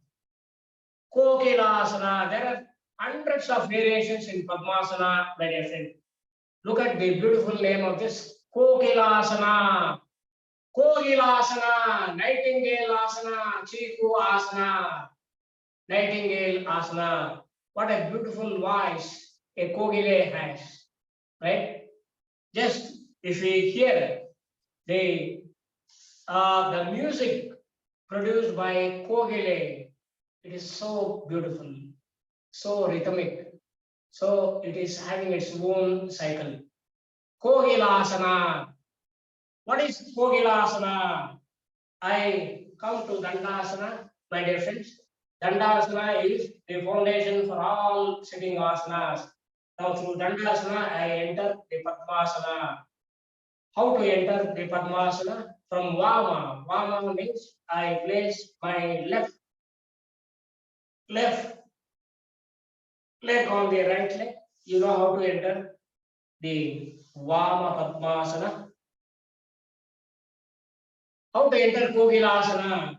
Kokilasana. There are hundreds of variations in Padmasana, my dear friend. Look at the beautiful name of this Kokilasana. Kokilasana, Nightingale Asana, Chiku Asana, Nightingale Asana. What a beautiful voice a Kogile has, right? Just if we hear the music produced by Kogile, it is so beautiful, so rhythmic. So it is having its own cycle. Kogilasana. What is Kogilasana? I come to Dandasana, my dear friends. Dandasana is the foundation for all sitting asanas. Now through Dandasana, I enter the Padmasana. How to enter the Padmasana? From Vama. Vama means I place my left leg on the right leg. You know how to enter the Vama Padmasana. How to enter Kogilasana?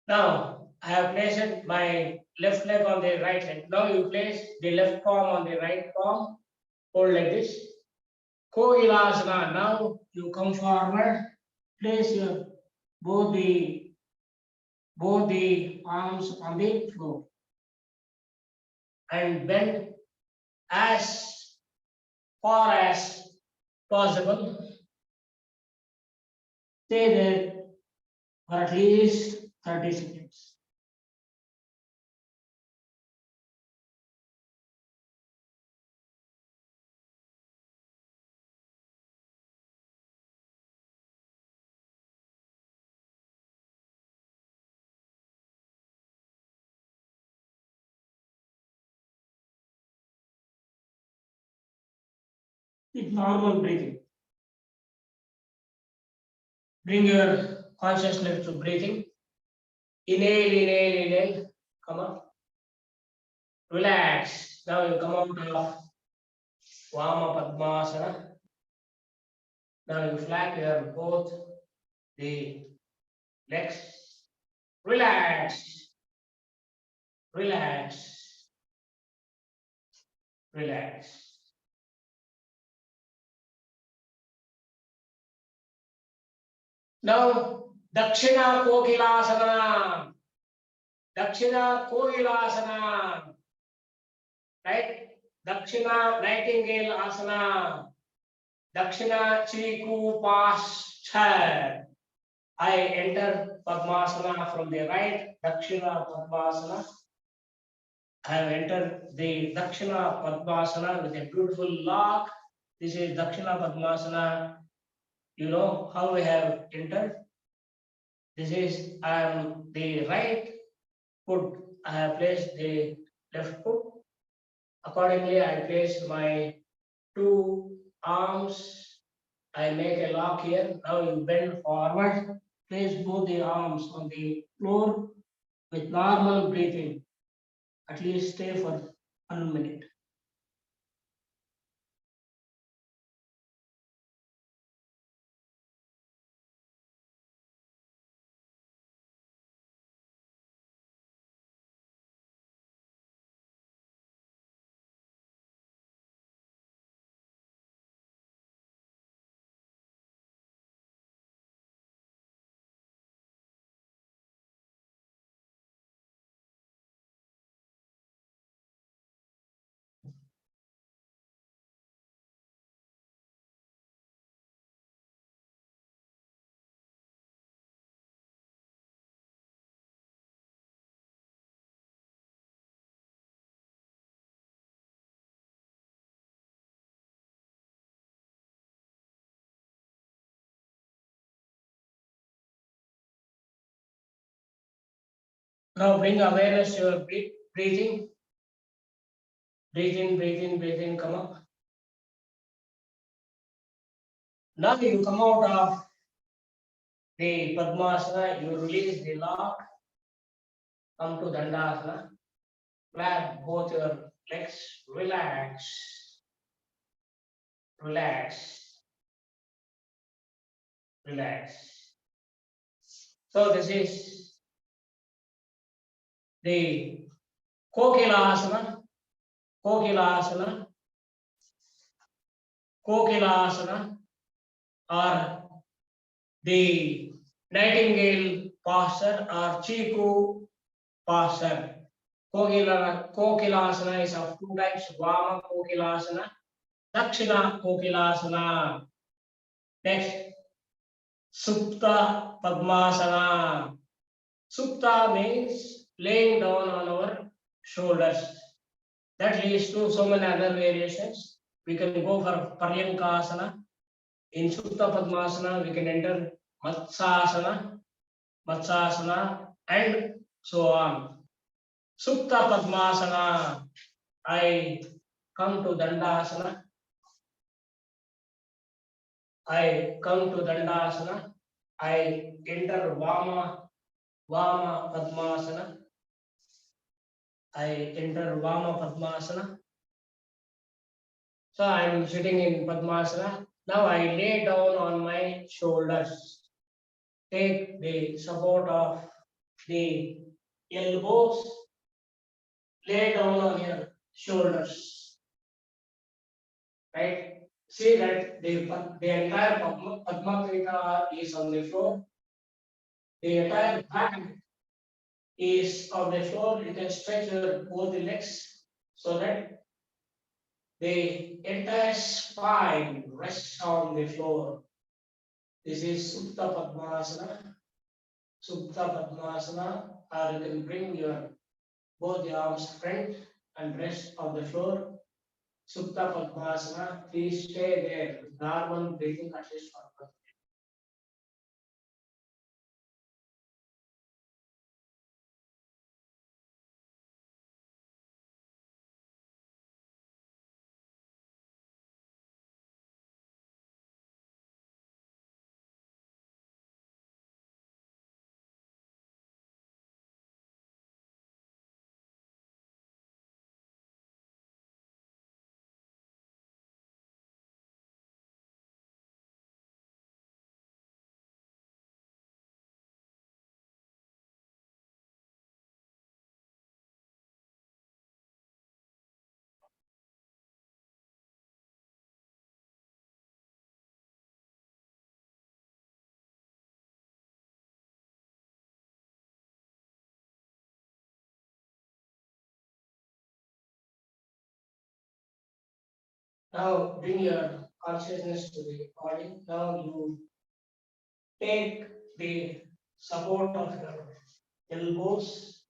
Now, I have placed my left leg on the right leg. Now you place the left palm on the right palm. Hold like this. Kogilasana. Now you come forward. Place your both the arms on the floor and bend as far as possible. Stay there for at least 30 seconds. with normal breathing. Bring your consciousness to breathing. Inhale, inhale, inhale. Come on. Relax. Now you come out of Vama Padmasana. Now you flap your both the legs. Relax. Relax. Relax. Now, Dakshina Kokilasana. Dakshina Kokilasana. Right? Dakshina Nightingale Asana. Dakshina Chiku Posture. I enter Padmasana from the right. Dakshina Padmasana. I have entered the Dakshina Padmasana with a beautiful lock. This is Dakshina Padmasana. You know how we have entered. This is the right foot. I have placed the left foot. Accordingly, I place my two arms. I make a lock here. Now you bend forward. Place both the arms on the floor with normal breathing. At least stay for 1 minute. Now bring awareness to your breathing. Breathe in, breathe in, breathe in, come up. Now you come out of the Padmasana, you release the lock, come to Dandasana, flap both your legs, relax, relax, relax. So this is the Kokilasana, Kokilasana, Kokilasana, or the Nightingale posture or Chiku posture. Kokilasana is of two types, Vama Kokilasana, Dakshina Kokilasana. Next, Supta Padmasana. Supta means laying down on our shoulders. That leads to so many other variations. We can go for Paryankasana. In Supta Padmasana, we can enter Matsasana, and so on. Supta Padmasana, I come to Dandasana. I come to Dandasana. I enter Vama Padmasana. I enter Vama Padmasana. So I am sitting in Padmasana. Now I lay down on my shoulders. Take the support of the elbows. Lay down on your shoulders. Right? See that the entire Padma Krita is on the floor. The entire back is on the floor. You can stretch your both the legs so that the entire spine rests on the floor. This is Supta Padmasana. Supta Padmasana, or you can bring your both the arms front and rest on the floor. Supta Padmasana, please stay there. Normal breathing at least for Now bring your consciousness to the body. Now you take the support of your elbows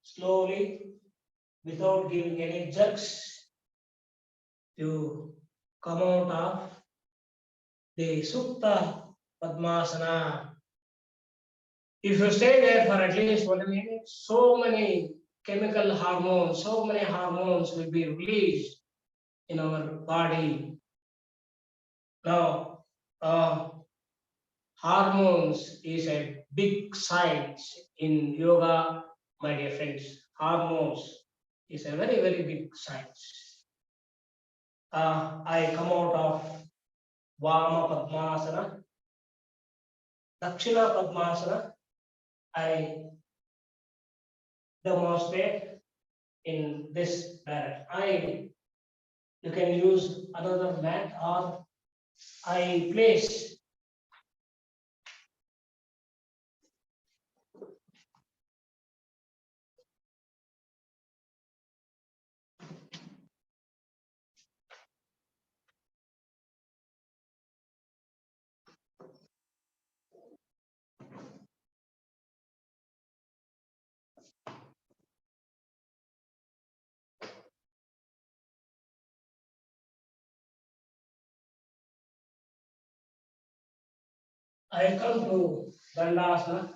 slowly without giving any jerks. You come out of the Sukta Padmasana. If you stay there for at least 1 minute, so many hormones will be released in our body. Now, hormones is a big science in yoga, my dear friends. Hormones is a very, very big science. I come out of Vama Padmasana, Dakshina Padmasana. I demonstrate in this direction. You can use another mat, or I place I come to Dandasana.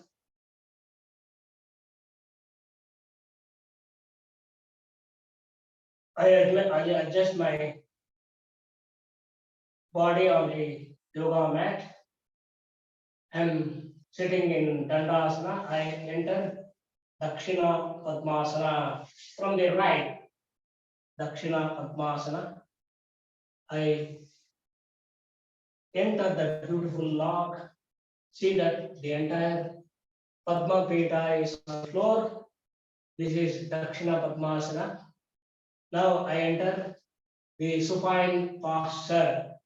I adjust my body on the yoga mat. I'm sitting in Dandasana. I enter Dakshina Padmasana from the right. Dakshina Padmasana. I enter the beautiful log. See that the entire Padma Pita is on the floor. This is Dakshina Padmasana. Now I enter the supine posture,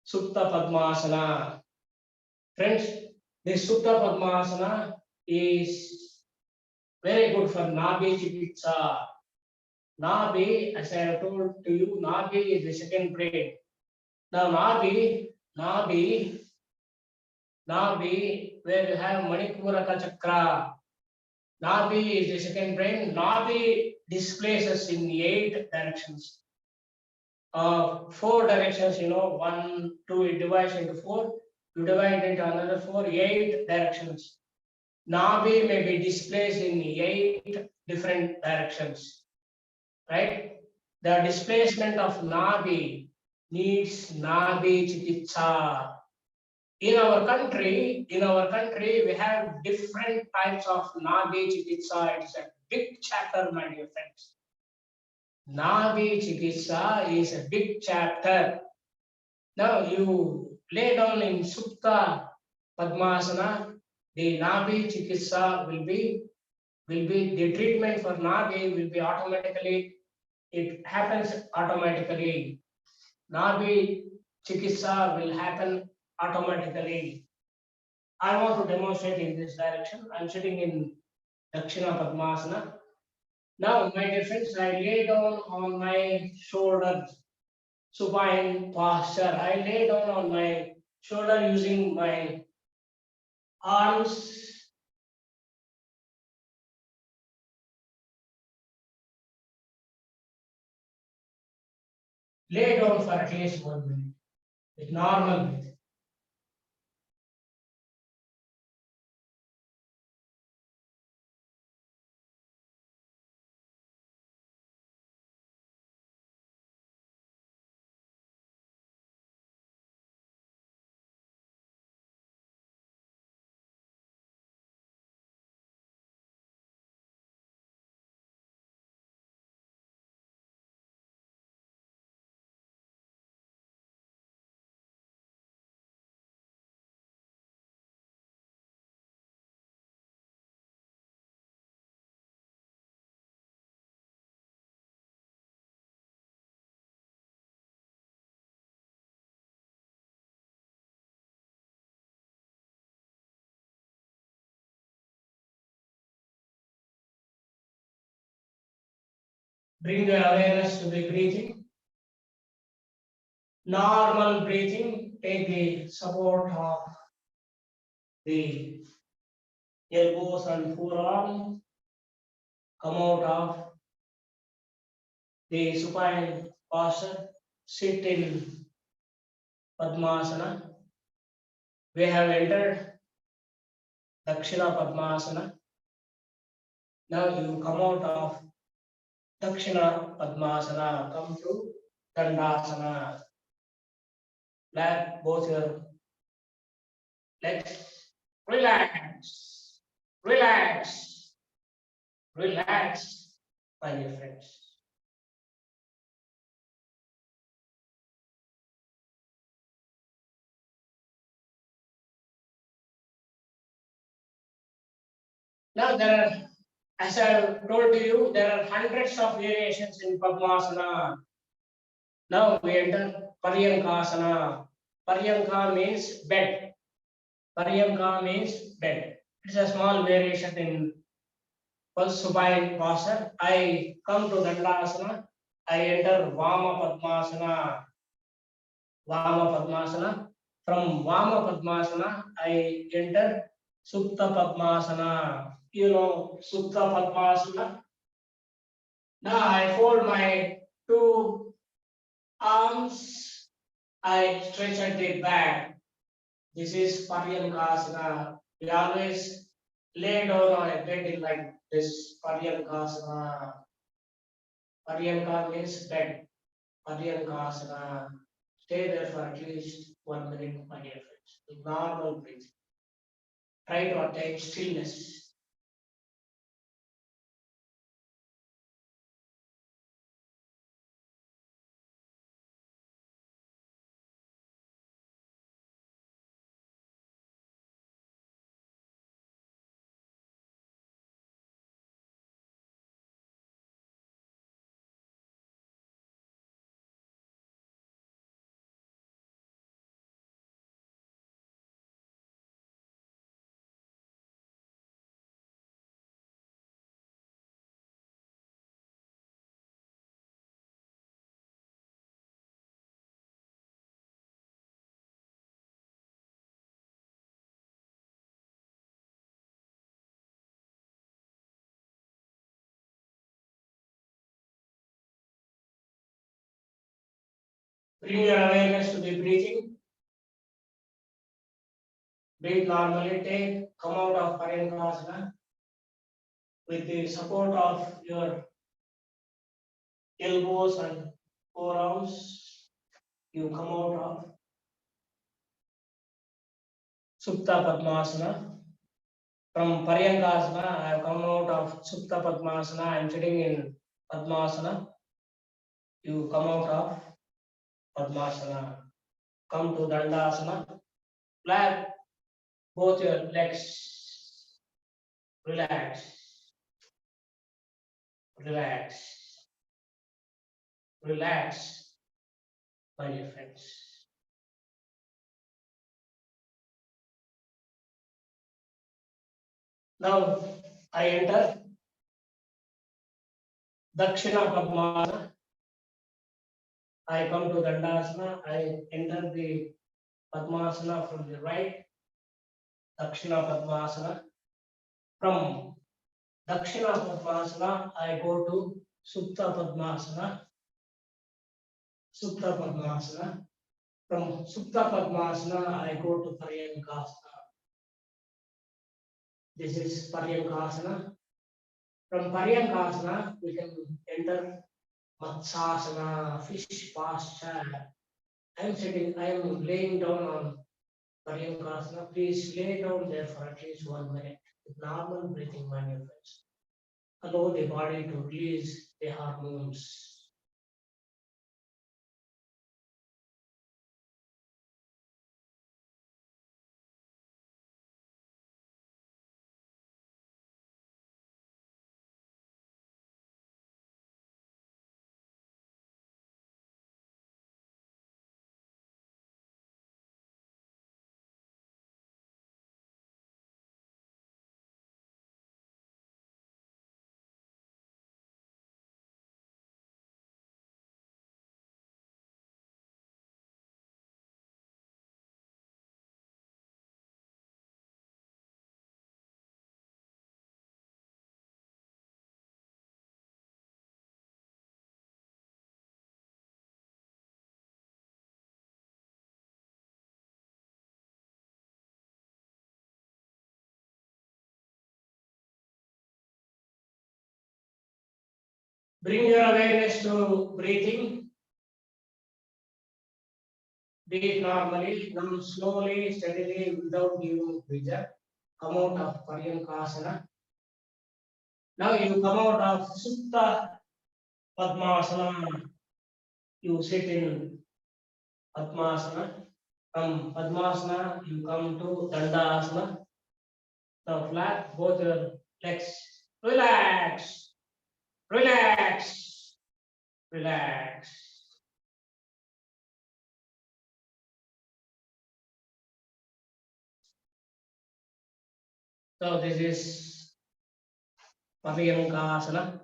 Supta Padmasana. Friends, this Supta Padmasana is very good for Nabi Chikitsa. Nabi, as I have told to you, Nabi is the second brain. Now Nabi, where you have Manipuraka Chakra, Nabi is the second brain. Nabi displaces in 8 directions. 4 directions, 1, 2, it divides into 4. You divide into another 4, 8 directions. Nabi may be displaced in 8 different directions, right? The displacement of Nabi needs Nabi Chikitsa. In our country, we have different types of Nabi Chikitsa. It is a big chapter, my dear friends. Nabi Chikitsa is a big chapter. Now you lay down in Supta Padmasana, the Nabi Chikitsa will be the treatment for Nabi will be automatically, it happens automatically. Nabi Chikitsa will happen automatically. I want to demonstrate in this direction. I'm sitting in Dakshina Padmasana. Now, my dear friends, I lay down on my shoulders, supine posture. I lay down on my shoulder using my arms. Lay down for at least 1 minute. With normal breathing. Bring your awareness to the breathing. Normal breathing, take the support of the elbows and forearm, come out of the supine posture, sit in Padmasana. We have entered Dakshina Padmasana. Now you come out of Dakshina Padmasana, come to Dandasana. Let both your legs relax, relax, relax, my dear friends. Now there are, as I told to you, there are hundreds of variations in Padmasana. Now we enter Paryankasana. Paryanka means bed. Paryanka means bed. It's a small variation in first supine posture. I come to Dandasana. I enter Vama Padmasana. Vama Padmasana. From Vama Padmasana, I enter Supta Padmasana. You know Supta Padmasana. Now I fold my two arms. I stretch at the back. This is Paryankasana. We always lay down on a bed in like this Paryankasana. Paryanka means bed. Paryankasana. Stay there for at least 1 minute, my dear friends. With normal breathing. Try to attain stillness. Bring your awareness to the breathing. Breathe normally. Come out of Paryankasana with the support of your elbows and forearms. You come out of Supta Padmasana. From Paryankasana, I have come out of Supta Padmasana. I am sitting in Padmasana. You come out of Padmasana. Come to Dandasana. Flat both your legs. Relax. Relax. Relax, my dear friends. Now I enter Dakshina Padmasana. I come to Dandasana. I enter the Padmasana from the right, Dakshina Padmasana. From Dakshina Padmasana, I go to Supta Padmasana. Supta Padmasana. From Supta Padmasana, I go to Paryankasana. This is Paryankasana. From Paryankasana, we can enter Matsasana, fish posture. I am sitting, I am laying down on Paryankasana. Please lay down there for at least 1 minute with normal breathing, my dear friends. Allow the body to release the hormones. Bring your awareness to breathing. Breathe normally. Now slowly, steadily, without giving pressure, come out of Paryankasana. Now you come out of Sutta Padmasana. You sit in Padmasana. From Padmasana, you come to Dandasana. Now flat both your legs. Relax, relax, relax. So this is Paryankasana.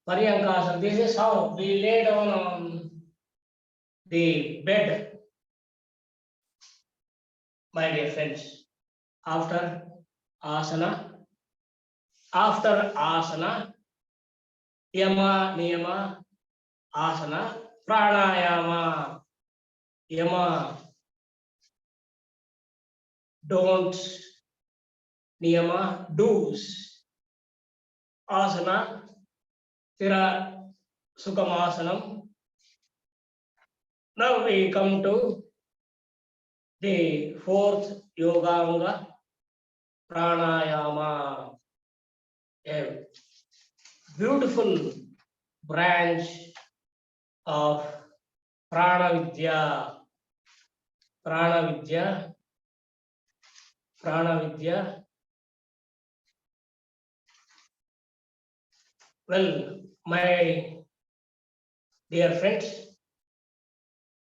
Paryankasana. This is how we lay down on the bed, my dear friends. After asana, yama, niyama, asana, pranayama, yama, don't, niyama, do's, asana, tira, sukamasanam. Now we come to the fourth yoganga, pranayama, a beautiful branch of prana vidya. Well, my dear friends,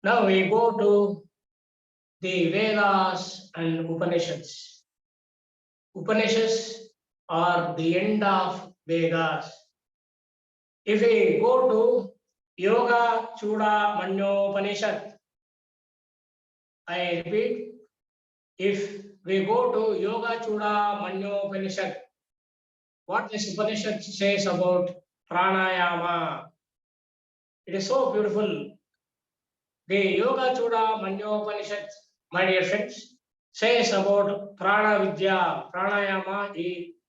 now we go to the Vedas and Upanishads. Upanishads are the end of Vedas. If we go to Yoga Chuda Manyopanishad, I repeat, if we go to Yoga Chuda Manyopanishad, what this Upanishad says about pranayama, it is so beautiful. The Yoga Chuda Manyopanishad, my dear friends, says about prana vidya, pranayama,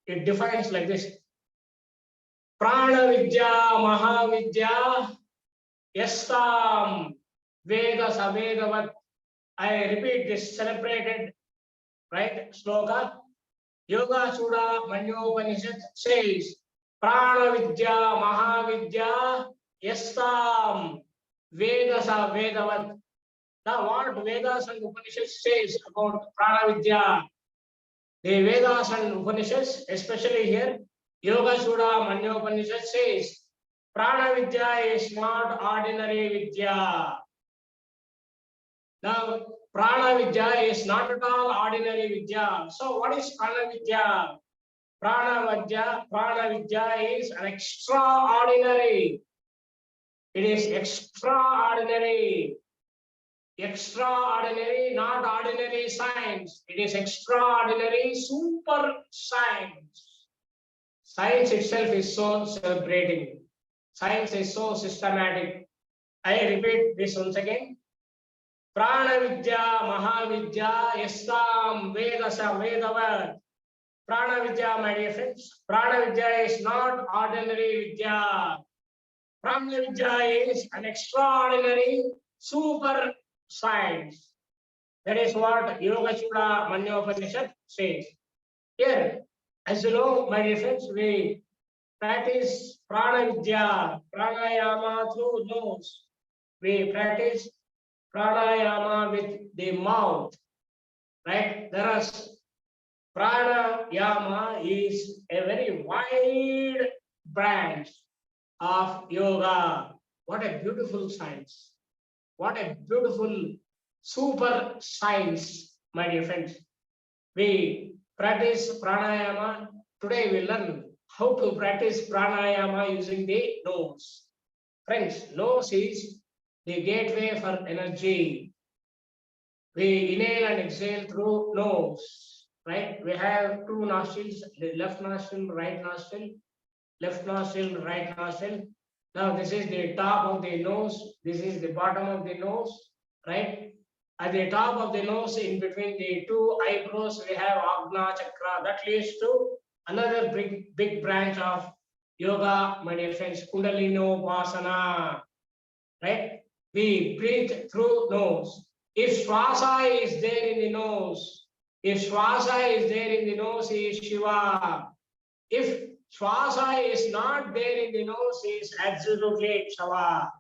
it defines like this. Prana vidya, mahavidya, yastam, veda savedavat. I repeat this celebrated, right, sloka. Yoga Chuda Manyopanishad says, Prana Vidya, Mahavidya, Yastam, Vedasa Vedavat. Now, what Vedas and Upanishads says about Prana Vidya? The Vedas and Upanishads, especially here, Yoga Chuda Manyopanishad says, Prana Vidya is not ordinary Vidya. Now, Prana Vidya is not at all ordinary Vidya. So, what is Prana Vidya? Prana Vidya is an extraordinary. It is extraordinary. Extraordinary, not ordinary science. It is extraordinary, super science. Science itself is so celebrating. Science is so systematic. I repeat this once again. Prana Vidya, Mahavidya, Yastam, Vedasa, Vedavat. Prana Vidya, my dear friends, Prana Vidya is not ordinary Vidya. Prana Vidya is an extraordinary super science. That is what Yoga Chuda Manyopanishad says. Here, as you know, my dear friends, we practice Prana Vidya, Pranayama through nose. We practice Pranayama with the mouth, right? There is Pranayama is a very wide branch of yoga. What a beautiful science. What a beautiful super science, my dear friends. We practice pranayama. Today we learn how to practice pranayama using the nose. Friends, nose is the gateway for energy. We inhale and exhale through nose, right? We have two nostrils, the left nostril, right nostril, left nostril, right nostril. Now this is the top of the nose, this is the bottom of the nose, right? At the top of the nose, in between the two eyebrows, we have Agna Chakra. That leads to another big branch of yoga, my dear friends, Kundalini right? We breathe through nose. If Swasa is there in the nose, if Swasa is there in the nose, he is Shiva. If Swasa is not there in the nose, he is absolutely Shava.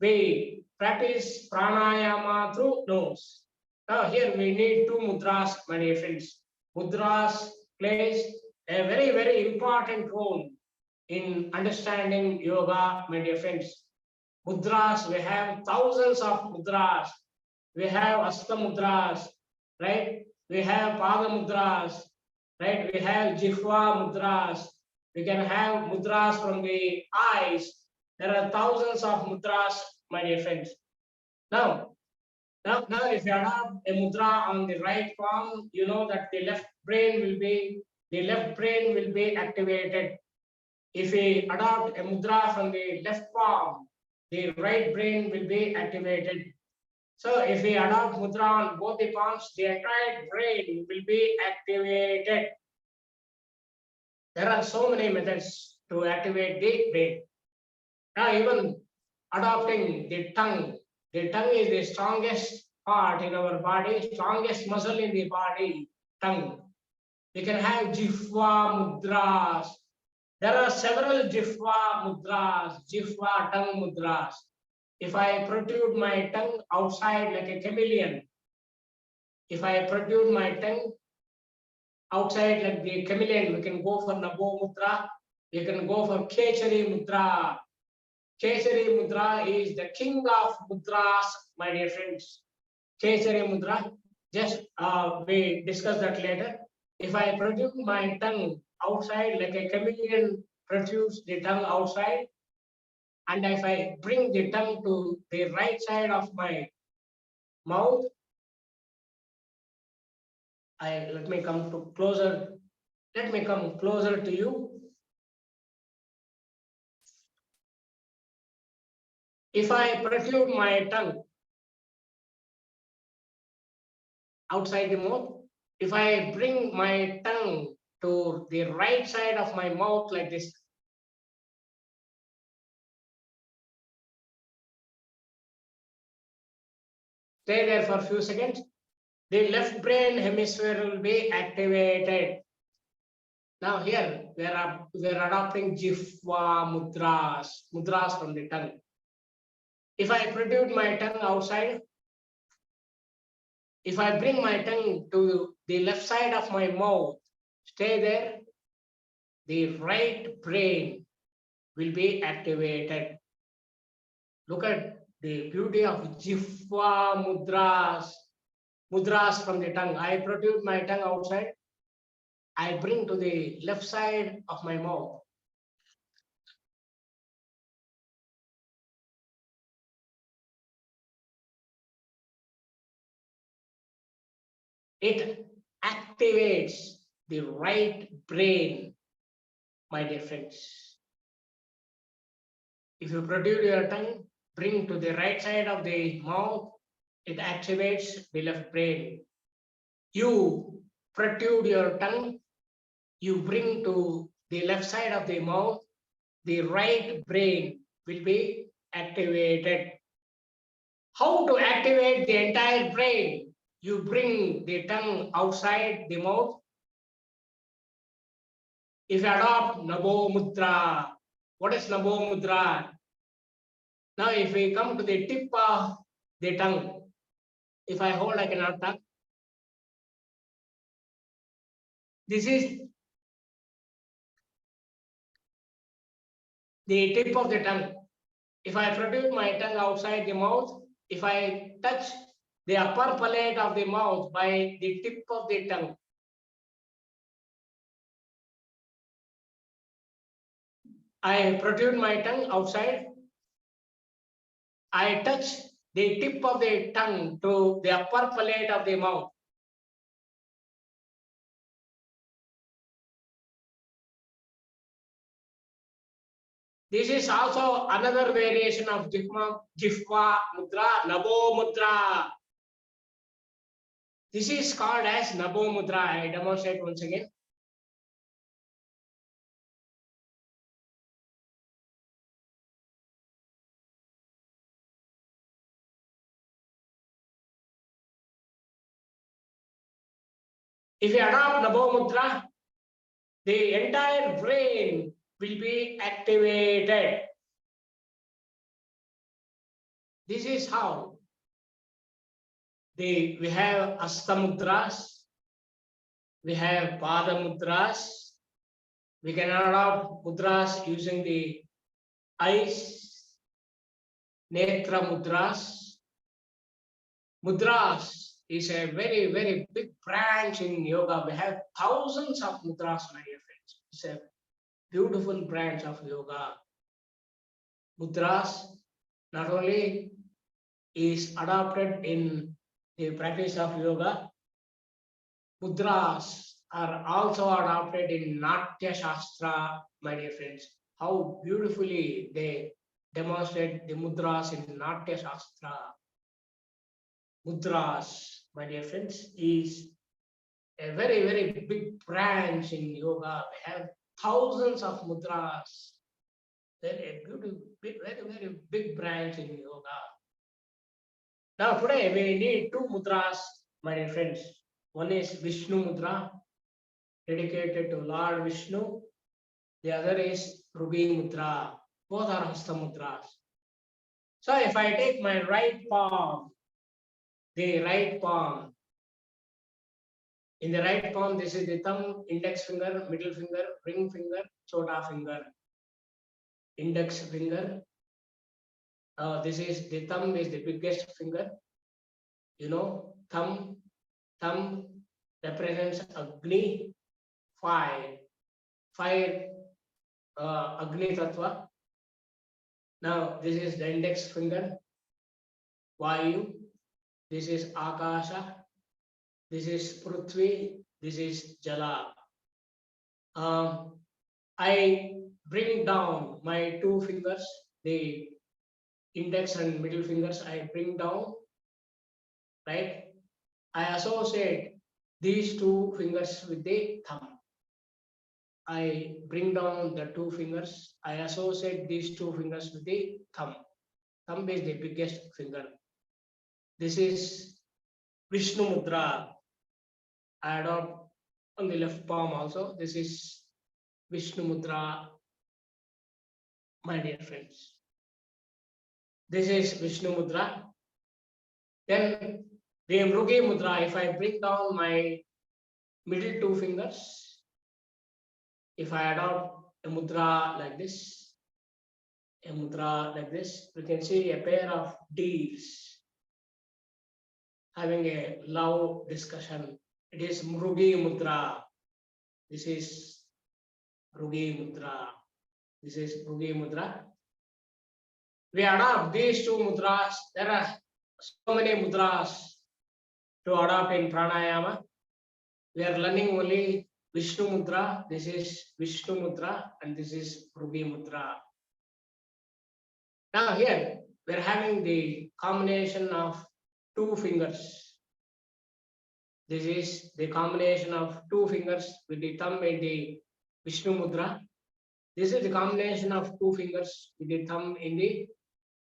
We practice pranayama through nose. Now here we need two mudras, my dear friends. Mudras plays a very, very important role in understanding yoga, my dear friends. Mudras, we have thousands of mudras. We have Asta mudras, right? We have Pada mudras, right? We have Jihva mudras. We can have mudras from the eyes. There are thousands of mudras, my dear friends. Now, if you adopt a mudra on the right palm, you know that the left brain will be activated. If we adopt a mudra from the left palm, the right brain will be activated. So if we adopt mudra on both the palms, the entire brain will be activated. There are so many methods to activate the brain. Now even adopting the tongue is the strongest part in our body, strongest muscle in the body, tongue. We can have Jihva mudras. There are several Jihva mudras, Jihva tongue mudras. If I protrude my tongue outside like a chameleon, if I protrude my tongue outside like the chameleon, we can go for Nabo Mudra, we can go for Kechari Mudra. Kechari Mudra is the king of mudras, my dear friends. Kechari Mudra, just we discuss that later. If I protrude my tongue outside like a chameleon protrudes the tongue outside, and if I bring the tongue to the right side of my mouth, let me come closer to you. If I protrude my tongue outside the mouth, if I bring my tongue to the right side of my mouth like this, stay there for a few seconds, the left brain hemisphere will be activated. Now here we are adopting Jihva mudras from the tongue. If I protrude my tongue outside, if I bring my tongue to the left side of my mouth, stay there, the right brain will be activated. Look at the beauty of Jihva mudras from the tongue. I protrude my tongue outside, I bring to the left side of my mouth. It activates the right brain, my dear friends. If you protrude your tongue, bring to the right side of the mouth, it activates the left brain. You protrude your tongue, you bring to the left side of the mouth, the right brain will be activated. How to activate the entire brain? You bring the tongue outside the mouth. If you adopt Nabo Mudra, what is Nabo Mudra? Now, if we come to the tip of the tongue, if I hold, I cannot talk. This is the tip of the tongue. If I protrude my tongue outside the mouth, if I touch the upper palate of the mouth by the tip of the tongue, I protrude my tongue outside, I touch the tip of the tongue to the upper palate of the mouth. This is also another variation of Jihva Mudra, Nabo Mudra. This is called as Nabo Mudra. I demonstrate once again. If you adopt Namo Mudra, the entire brain will be activated. This is how we have Asta Mudras, we have Pada Mudras, we can adopt Mudras using the eyes, Netra Mudras. Mudras is a very, very big branch in yoga. We have thousands of mudras, my dear friends. It's a beautiful branch of yoga. Mudras not only is adopted in the practice of yoga, mudras are also adopted in Natya Shastra, my dear friends. How beautifully they demonstrate the mudras in Natya Shastra. Mudras, my dear friends, is a very, very big branch in yoga. We have thousands of mudras. Very beautiful, very, very big branch in yoga. Now today we need two mudras, my dear friends. One is Vishnu Mudra, dedicated to Lord Vishnu. The other is Rubi Mudra. Both are Hasta Mudras. So if I take my right palm, the right palm, in the right palm, this is the thumb, index finger, middle finger, ring finger, chota finger, index finger. This is the thumb is the biggest finger. You know, thumb represents Agni, fire, Agni Tattva. Now this is the index finger, Vayu. This is Akasha. This is Prithvi. This is Jala. I bring down my two fingers, the index and middle fingers. I bring down, right? I associate these two fingers with the thumb. I bring down the two fingers. I associate these two fingers with the thumb. Thumb is the biggest finger. This is Vishnu Mudra. I adopt on the left palm also. This is Vishnu Mudra, my dear friends. This is Vishnu Mudra. Then the Mrugi Mudra, if I bring down my middle two fingers, if I adopt a mudra like this, we can see a pair of deers having a love discussion. It is Mrugi Mudra. This is Mrugi Mudra. This is Mrugi Mudra. We adopt these two mudras. There are so many mudras to adopt in pranayama. We are learning only Vishnu Mudra. This is Vishnu Mudra and this is Mrugi Mudra. Now here we are having the combination of two fingers. This is the combination of two fingers with the thumb in the Vishnu Mudra. This is the combination of two fingers with the thumb in the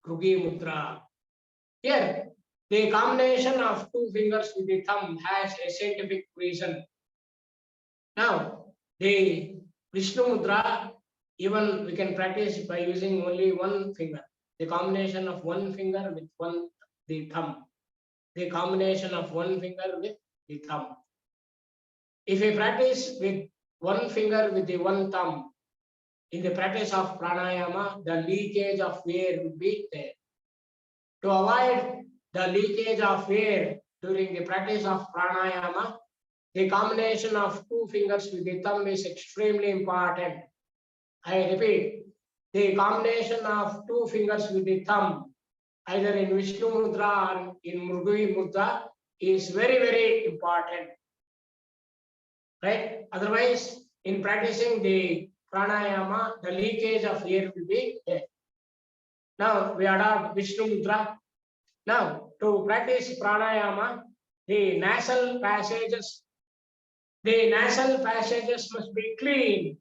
Mrugi Mudra. Here, the combination of two fingers with the thumb has a scientific reason. Now, the Vishnu Mudra, even we can practice by using only one finger. The combination of one finger with the thumb. The combination of one finger with the thumb. If we practice with one finger with the one thumb, in the practice of pranayama, the leakage of air will be there. To avoid the leakage of air during the practice of pranayama, the combination of two fingers with the thumb is extremely important. I repeat, the combination of two fingers with the thumb, either in Vishnu Mudra or in Mrugi Mudra, is very, very important. Right? Otherwise, in practicing the pranayama, the leakage of air will be there. Now we adopt Vishnu Mudra. Now to practice pranayama, the nasal passages must be clean.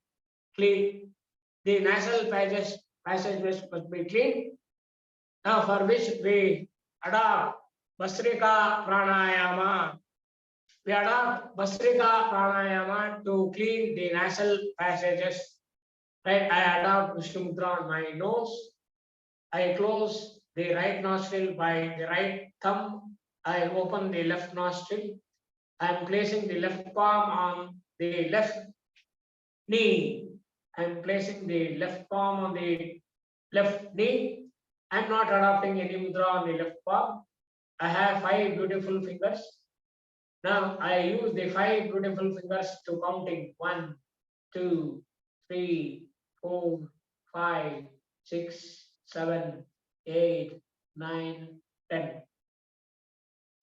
The nasal passages must be clean. Now for which we adopt Vastrika pranayama. We adopt Bhastrika Pranayama to clean the nasal passages. Right, I adopt Vishnu Mudra on my nose. I close the right nostril by the right thumb. I open the left nostril. I am placing the left palm on the left knee. I am placing the left palm on the left knee. I am not adopting any mudra on the left palm. I have 5 beautiful fingers. Now I use the 5 beautiful fingers to counting 1, 2, 3, 4, 5, 6, 7, 8, 9, 10.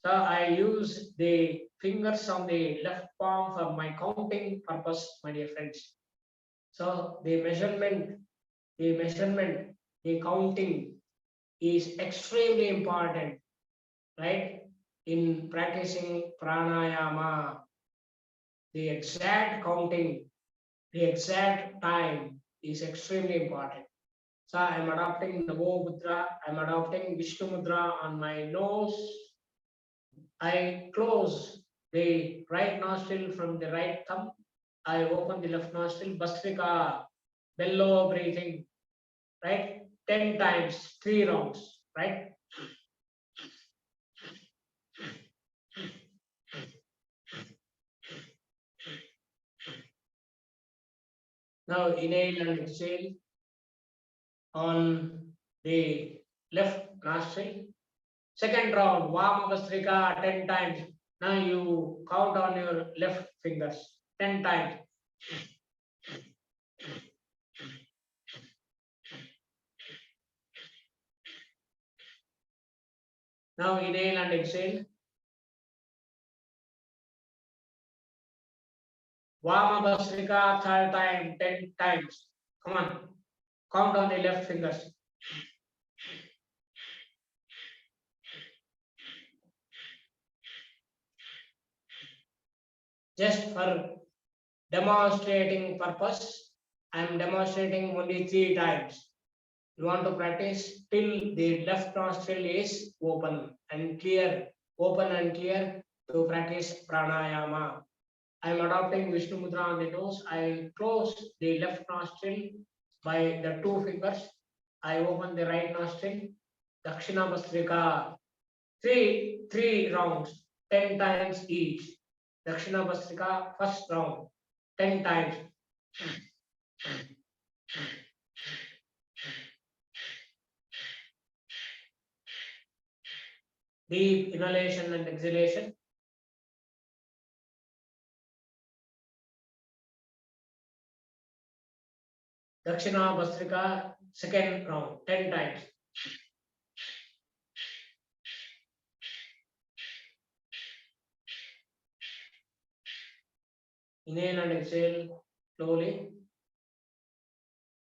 So I use the fingers on the left palm for my counting purpose, my dear friends. So the measurement, the counting is extremely important, right? In practicing pranayama, the exact counting, the exact time is extremely important. So I'm adopting Namo Mudra, I'm adopting Vishnu Mudra on my nose. I close the right nostril from the right thumb. I open the left nostril, Bhastrika, bellow breathing, right? 10 times, 3 rounds, right? Now inhale and exhale on the left nostril. Second round, Vama Bhastrika 10 times. Now you count on your left fingers 10 times. Now inhale and exhale. Vama Bhastrika third time, 10 times. Come on, count on the left fingers. Just for demonstrating purpose, I am demonstrating only 3 times. You want to practice till the left nostril is open and clear, to practice pranayama. I am adopting Vishnu Mudra on the nose. I close the left nostril by the 2 fingers. I open the right nostril. Dakshina Bhastrika. Three rounds, 10 times each. Dakshina Bhastrika, first round, 10 times. Deep inhalation and exhalation. Dakshina Bhastrika, second round, 10 times. Inhale and exhale slowly.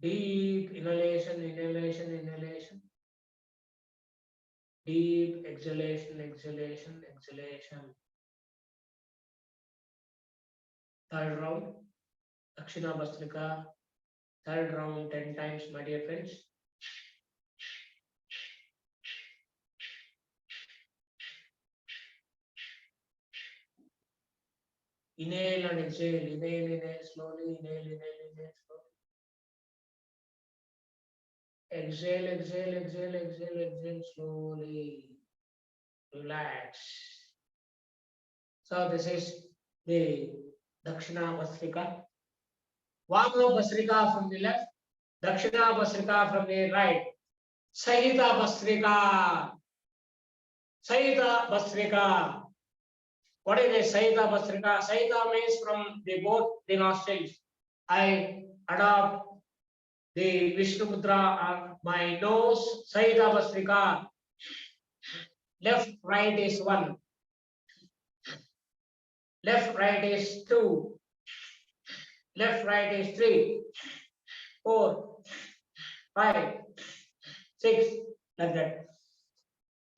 Deep inhalation, inhalation, inhalation. Deep exhalation, exhalation, exhalation. Third round, Dakshina Bhastrika. Third round, 10 times, my dear friends. Inhale and exhale, inhale slowly, inhale slowly. Exhale, exhale, exhale, exhale, exhale slowly. Relax. So this is the Dakshina Bhastrika. Vama Bhastrika from the left, Dakshina Bhastrika from the right. Sahita Bhastrika. Sahita Bhastrika. What is a Sahita Bhastrika? Sahita means from the both the nostrils. I adopt the Vishnu Mudra on my nose. Sahita Bhastrika. Left, right is 1. Left, right is 2. Left, right is 3, 4, 5, 6, like that.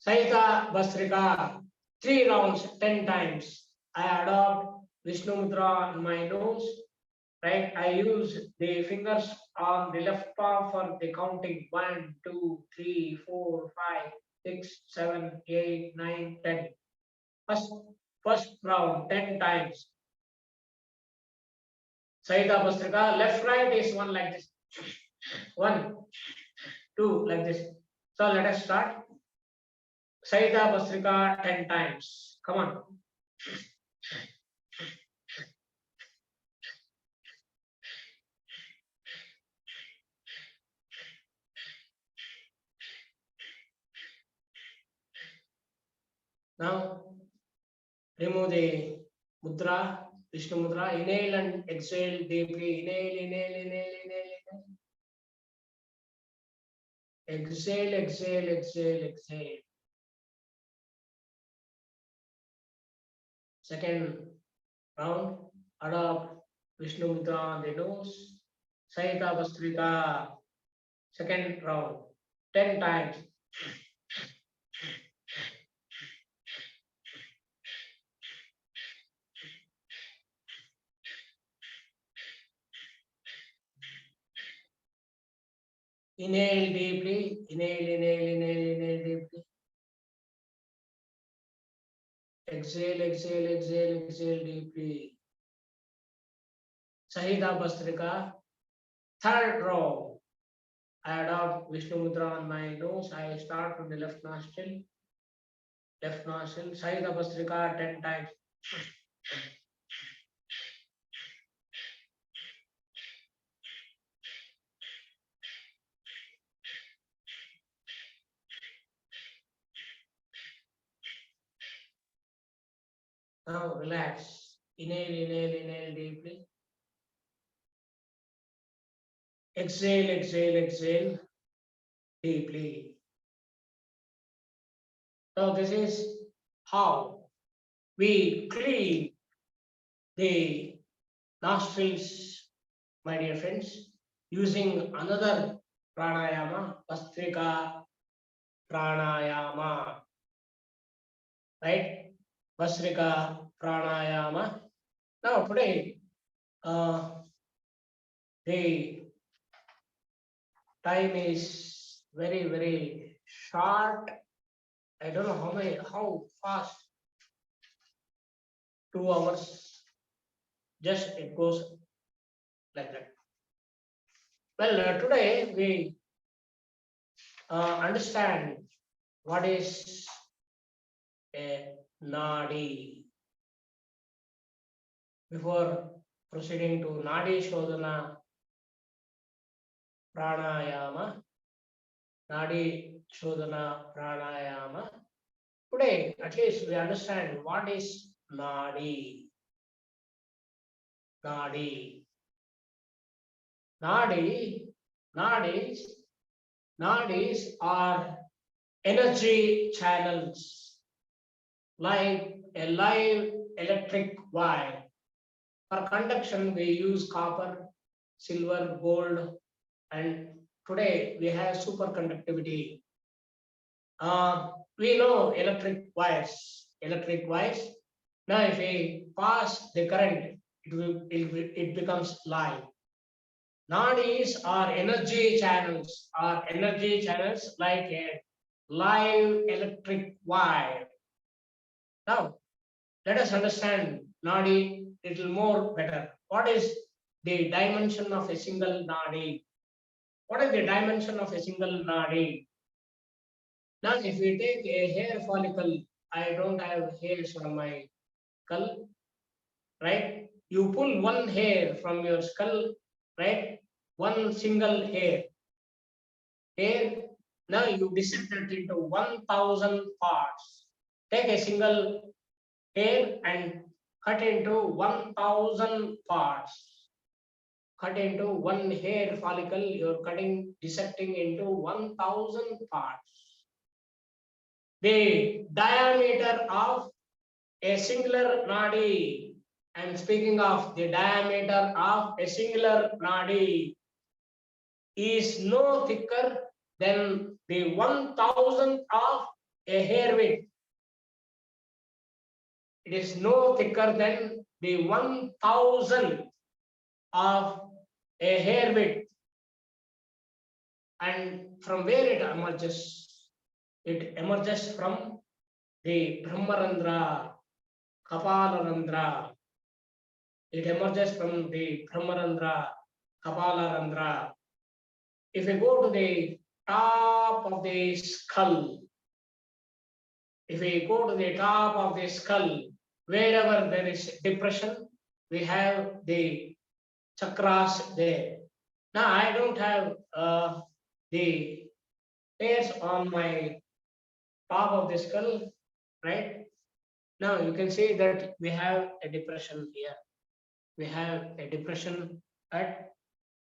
Sahita Bhastrika, 3 rounds, 10 times. I adopt Vishnu Mudra on my nose, right? I use the fingers on the left palm for the counting 1, 2, 3, 4, 5, 6, 7, 8, 9, 10. First round 10 times. Sahita Bastrika, left right is one like this. 1, 2 like this. So let us start. Sahita Bastrika 10 times. Come on. Now remove the mudra, Vishnu Mudra. Inhale and exhale deeply. Inhale, inhale, inhale, inhale, inhale. Exhale, exhale, exhale, exhale. Second round, adopt Vishnu Mudra on the nose. Sahita Bastrika. Second round, 10 times. Inhale deeply. Inhale, inhale, inhale, inhale deeply. Exhale, exhale, exhale, exhale deeply. Sahita Bastrika. Third row. I adopt Vishnu Mudra on my nose. I start from the left nostril. Left nostril. Sahita Bastrika 10 times. Now relax. Inhale, inhale, inhale deeply. Exhale, exhale, exhale deeply. So this is how we clean the nostrils, my dear friends, using another pranayama, Bastrika pranayama, right? Bastrika pranayama. Now today, the time is very, very short. I don't know how fast 2 hours, just it goes like that. Well, today we understand what is a nadi. Before proceeding to nadi shodhana pranayama, nadi shodhana pranayama, today at least we understand what is nadi. Nadi. Nadi, nadis are energy channels like a live electric wire. For conduction, we use copper, silver, gold, and today we have superconductivity. We know electric wires. Electric wires. Now, if we pass the current, it becomes live. Nadis are energy channels, like a live electric wire. Now, let us understand nadi little more better. What is the dimension of a single nadi? What is the dimension of a single nadi? Now, if we take a hair follicle, I don't have hairs on my skull, right? You pull one hair from your skull, right? One single hair. Now you dissect it into 1,000 parts. Take a single hair and cut into 1,000 parts. Cut into one hair follicle, you're dissecting into 1,000 parts. The diameter of a singular nadi, I'm speaking of the diameter of a singular nadi, is no thicker than the 1,000th of a hair width. It is no thicker than the 1,000th of a hair width. And from where it emerges? It emerges from the Brahmarandra. Kapalarandra. It emerges from the Brahmarandra, Kapalarandra. If we go to the top of the skull, if we go to the top of the skull, wherever there is depression, we have the chakras there. Now I don't have the hairs on my top of the skull, right? Now you can see that we have a depression here. We have a depression at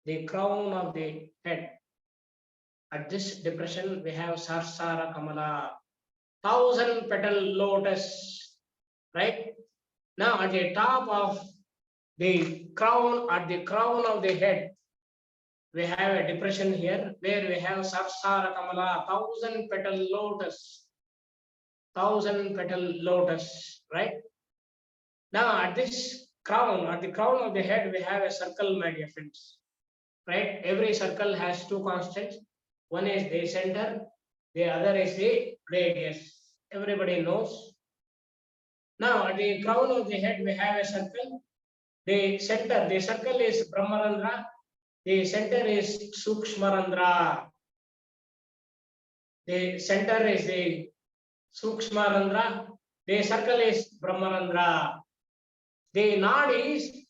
the crown of the head. At this depression, we have Sarsara Kamala, 1,000 petal lotus, right? Now at the top of the crown, at the crown of the head, we have a depression here where we have Sarsara Kamala, 1,000 petal lotus, 1,000 petal lotus, right? Now at this crown, at the crown of the head, we have a circle, my dear friends, right? Every circle has two constants. One is the center, the other is the radius. Everybody knows. Now at the crown of the head, we have a circle. The center, the circle is Brahmarandra. The center is Sukshmarandra. The center is the Sukshmarandra. The circle is Brahmarandra. The nadis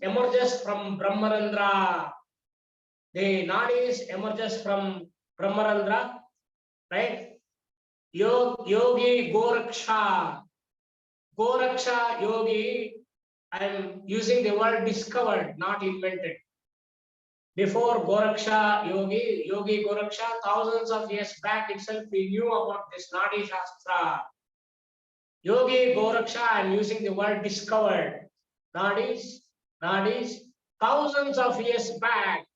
emerges from Brahmarandra. The nadis emerges from Brahmarandra, right? Yogi Goraksha. Goraksha Yogi, I am using the word discovered, not invented. Before Goraksha Yogi, Yogi Goraksha, thousands of years back itself, we knew about this Nadi Shastra. Yogi Goraksha, I am using the word discovered. Nadis, thousands of years back,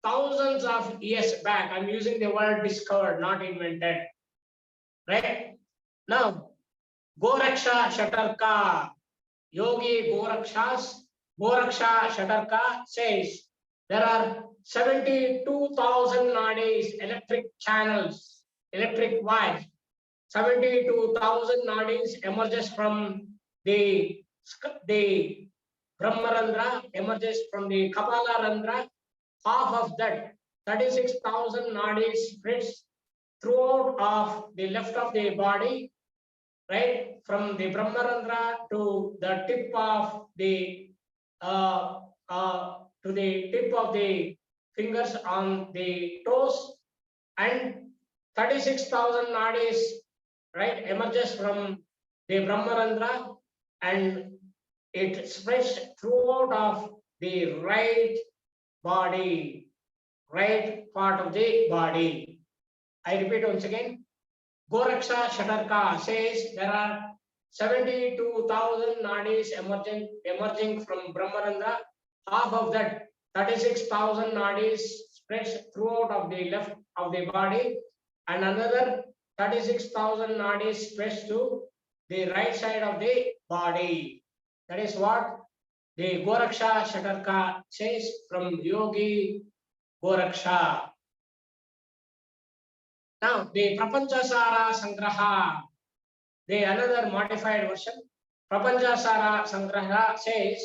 I'm using the word discovered, not invented. Right? Now, Goraksha Shatarka, Yogi Goraksha Shatarka says there are 72,000 nadis, electric channels, electric wires. 72,000 nadis emerges from the Brahmarandra, emerges from the Kapalarandra. Half of that, 36,000 nadis spreads throughout of the left of the body, right? From the Brahmarandra to the tip of the fingers on the toes, and 36,000 nadis, right, emerges from the Brahmarandra, and it spreads throughout of the right body, right part of the body. I repeat once again. Goraksha Shatarka says there are 72,000 nadis emerging from Brahmarandra. Half of that, 36,000 nadis spreads throughout of the left of the body, and another 36,000 nadis spreads to the right side of the body. That is what the Goraksha Shatarka says from Yogi Goraksha. Now, the Prapanchasara Sangraha, the another modified version, Prapanchasara Sangraha says,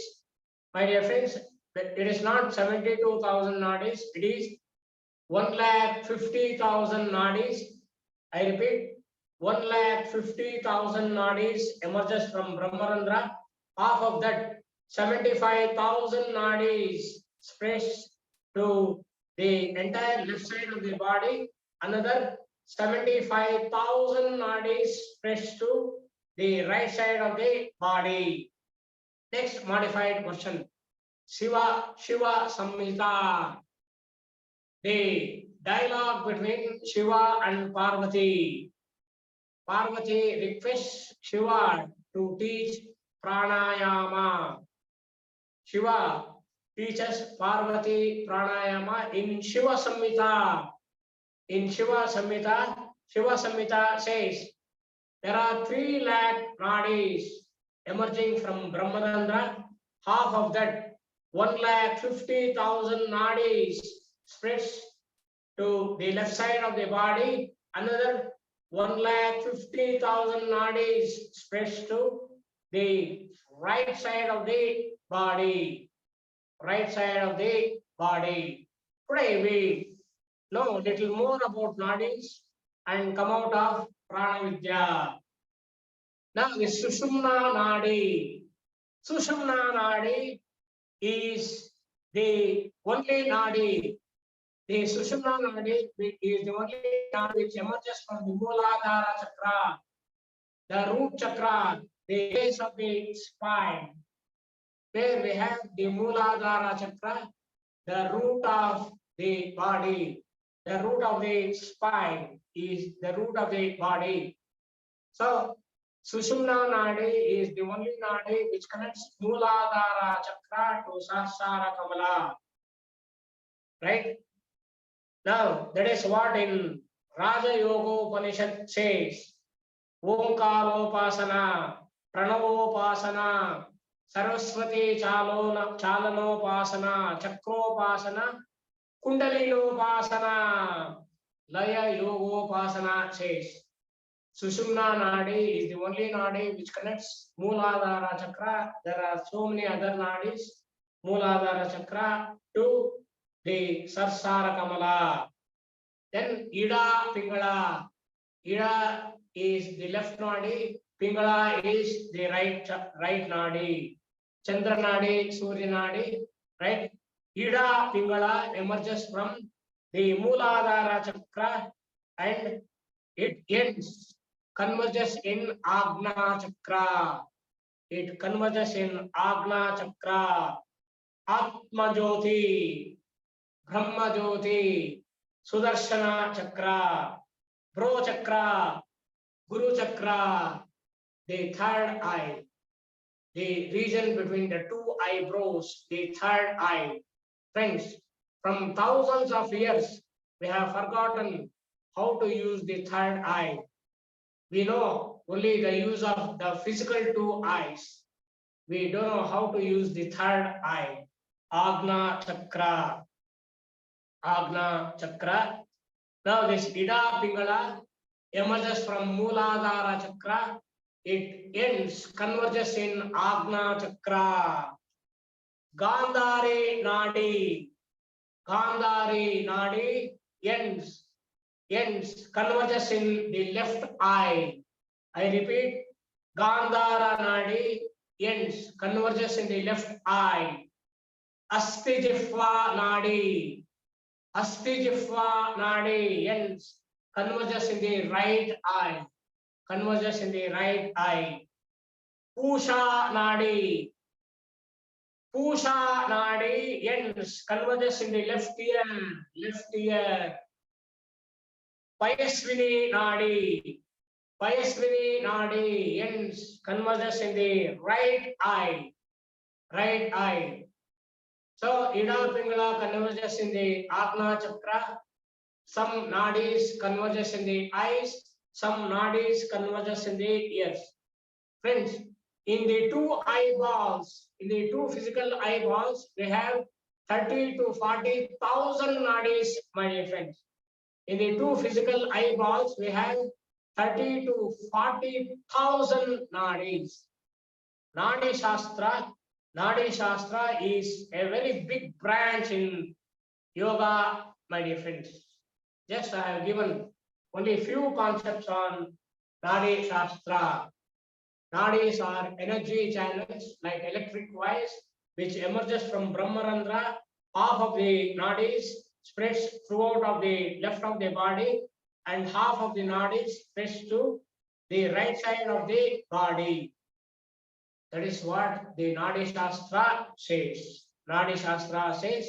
my dear friends, it is not 72,000 nadis, it is 1,50,000 nadis. I repeat, 1,50,000 nadis emerges from Brahmarandra. Half of that, 75,000 nadis spreads to the entire left side of the body. Another 75,000 nadis spreads to the right side of the body. Next modified version, Shiva Samhita. The dialogue between Shiva and Parvati. Parvati requests Shiva to teach Pranayama. Shiva teaches Parvati Pranayama in Shiva Samhita. In Shiva Samhita says there are 3 lakh nadis emerging from Brahmarandra. Half of that, 1,50,000 nadis spreads to the left side of the body. Another 1,50,000 nadis spreads to the right side of the body. Right side of the body. Today we know little more about nadis and come out of Prana Vidya. Now the Sushumna Nadi. Sushumna Nadi is the only Nadi. The Sushumna Nadi is the only Nadi which emerges from the Mooladhara Chakra, the root chakra, the base of the spine, where we have the Mooladhara Chakra, the root of the body, the root of the spine is the root of the body. So Sushumna Nadi is the only Nadi which connects Mooladhara Chakra to Sahasrara Kamala. Right? Now, that is what in Raja Yoga Upanishad says. Omkaropasana, Pranavopasana, Saraswati Chalanopasana, Chakropasana, Kundalinopasana, Laya Yogopasana says. Sushumna Nadi is the only Nadi which connects Mooladhara Chakra. There are so many other Nadis, Mooladhara Chakra to the Sarsara Kamala. Then Ida Pingala. Ida is the left Nadi, Pingala is the right Nadi. Chandra Nadi, Surya Nadi, right? Ida Pingala emerges from the Mooladhara Chakra and it ends, converges in Agna Chakra. It converges in Agna Chakra. Atma Jyoti, Brahma Jyoti, Sudarshana Chakra, Bro Chakra, Guru Chakra, the third eye, the region between the two eyebrows, the third eye. Friends, from thousands of years, we have forgotten how to use the third eye. We know only the use of the physical two eyes. We don't know how to use the third eye, Agna Chakra. Agna Chakra. Now this Ida Pingala emerges from Mooladhara Chakra. It ends, converges in Agna Chakra. Gandhari Nadi. Gandhari Nadi ends, converges in the left eye. I repeat, Gandhara Nadi ends, converges in the left eye. Astijihva Nadi. Astijihva Nadi ends, converges in the right eye. Converges in the right eye. Pusha Nadi. Pusha Nadi ends, converges in the left ear. Left ear. Payasvini Nadi. Payasvini Nadi ends, converges in the right eye. Right eye. So Ida Pingala converges in the Agna Chakra. Some nadis converges in the eyes. Some nadis converges in the ears. Friends, in the two eyeballs, in the two physical eyeballs, we have 30 to 40,000 nadis, my dear friends. In the two physical eyeballs, we have 30 to 40,000 nadis. Nadi Shastra is a very big branch in yoga, my dear friends. Just I have given only a few concepts on Nadi Shastra. Nadis are energy channels like electric wires which emerges from Brahmarandra. Half of the nadis spreads throughout of the left of the body and half of the nadis spreads to the right side of the body. That is what the Nadi Shastra says. Nadi Shastra says.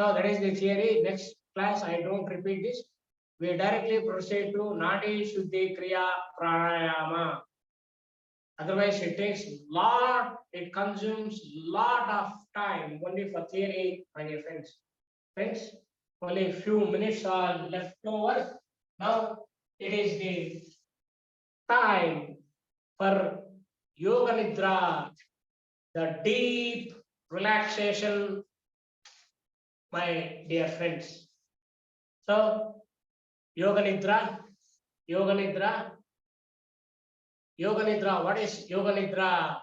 So that is the theory. Next class, I don't repeat this. We directly proceed to Nadi Shuddhi Kriya Pranayama. Otherwise, it takes it consumes lot of time only for theory, my dear friends. Friends, only a few minutes are left over. Now it is the time for Yoga Nidra, the deep relaxation, my dear friends. So, Yoga Nidra, Yoga Nidra. Yoga Nidra. What is Yoga Nidra?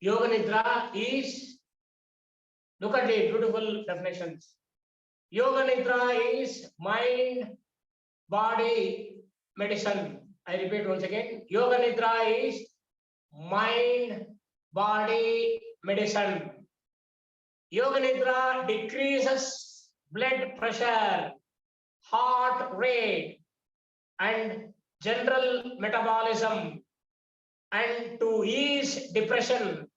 Yoga Nidra is, look at the beautiful definitions. Yoga Nidra is mind, body, medicine. I repeat once again. Yoga Nidra is mind, body, medicine. Yoga Nidra decreases blood pressure, heart rate, and general metabolism, and to ease depression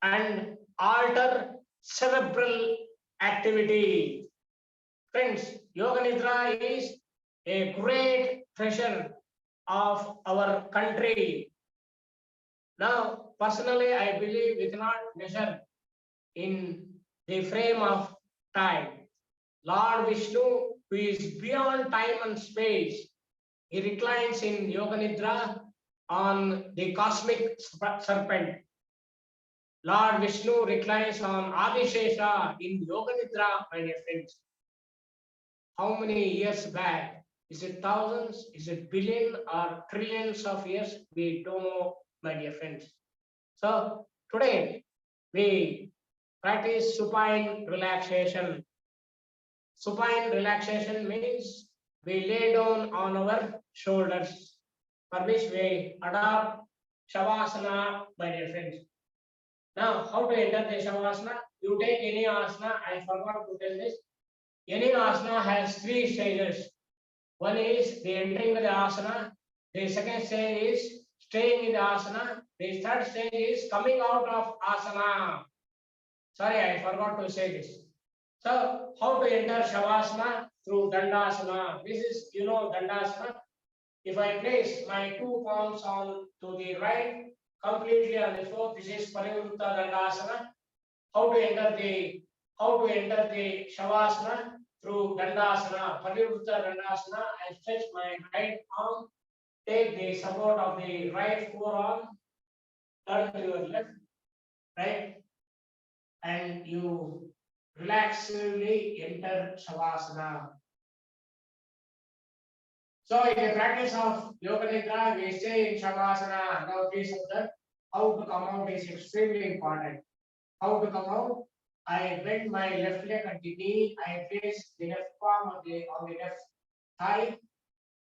and alter cerebral activity. Friends, Yoga Nidra is a great treasure of our country. Now, personally, I believe we cannot measure in the frame of time. Lord Vishnu, who is beyond time and space, he reclines in Yoga Nidra on the cosmic serpent. Lord Vishnu reclines on Adishesha in Yoga Nidra, my dear friends. How many years back? Is it thousands? Is it billion or trillions of years? We don't know, my dear friends. So today we practice supine relaxation. Supine relaxation means we lay down on our shoulders, for which we adopt Shavasana, my dear friends. Now, how to enter the Shavasana? You take any asana. I forgot to tell this. Any asana has three stages. One is the entering the asana. The second stage is staying in the asana. The third stage is coming out of asana. Sorry, I forgot to say this. So, how to enter Shavasana? Through Dandasana. This is, Dandasana. If I place my two palms on to the right, completely on the floor, this is Parivrutta Dandasana. How to enter the Shavasana? Through Dandasana, Parivrutta Dandasana. I stretch my right arm, take the support of the right forearm, turn to your left, right, and you relaxedly enter Shavasana. So in the practice of Yoga Nidra, we stay in Shavasana. Now please observe how to come out is extremely important. How to come out? I bend my left leg at the knee. I place the left palm on the left thigh.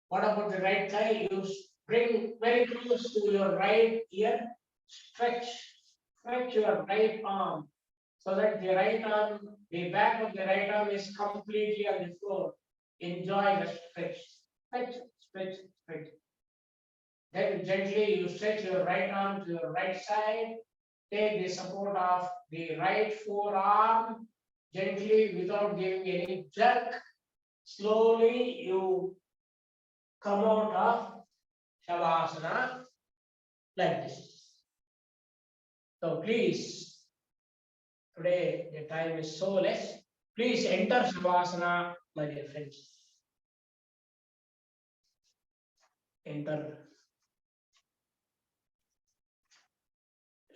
What about the right thigh? You bring very close to your right ear. Stretch your right arm so that the right arm, the back of the right arm is completely on the floor. Enjoy the stretch. Stretch. Then gently you stretch your right arm to your right side. Take the support of the right forearm gently without giving any jerk. Slowly you come out of Shavasana like this. So please, today the time is so less. Please enter Shavasana, my dear friends. Enter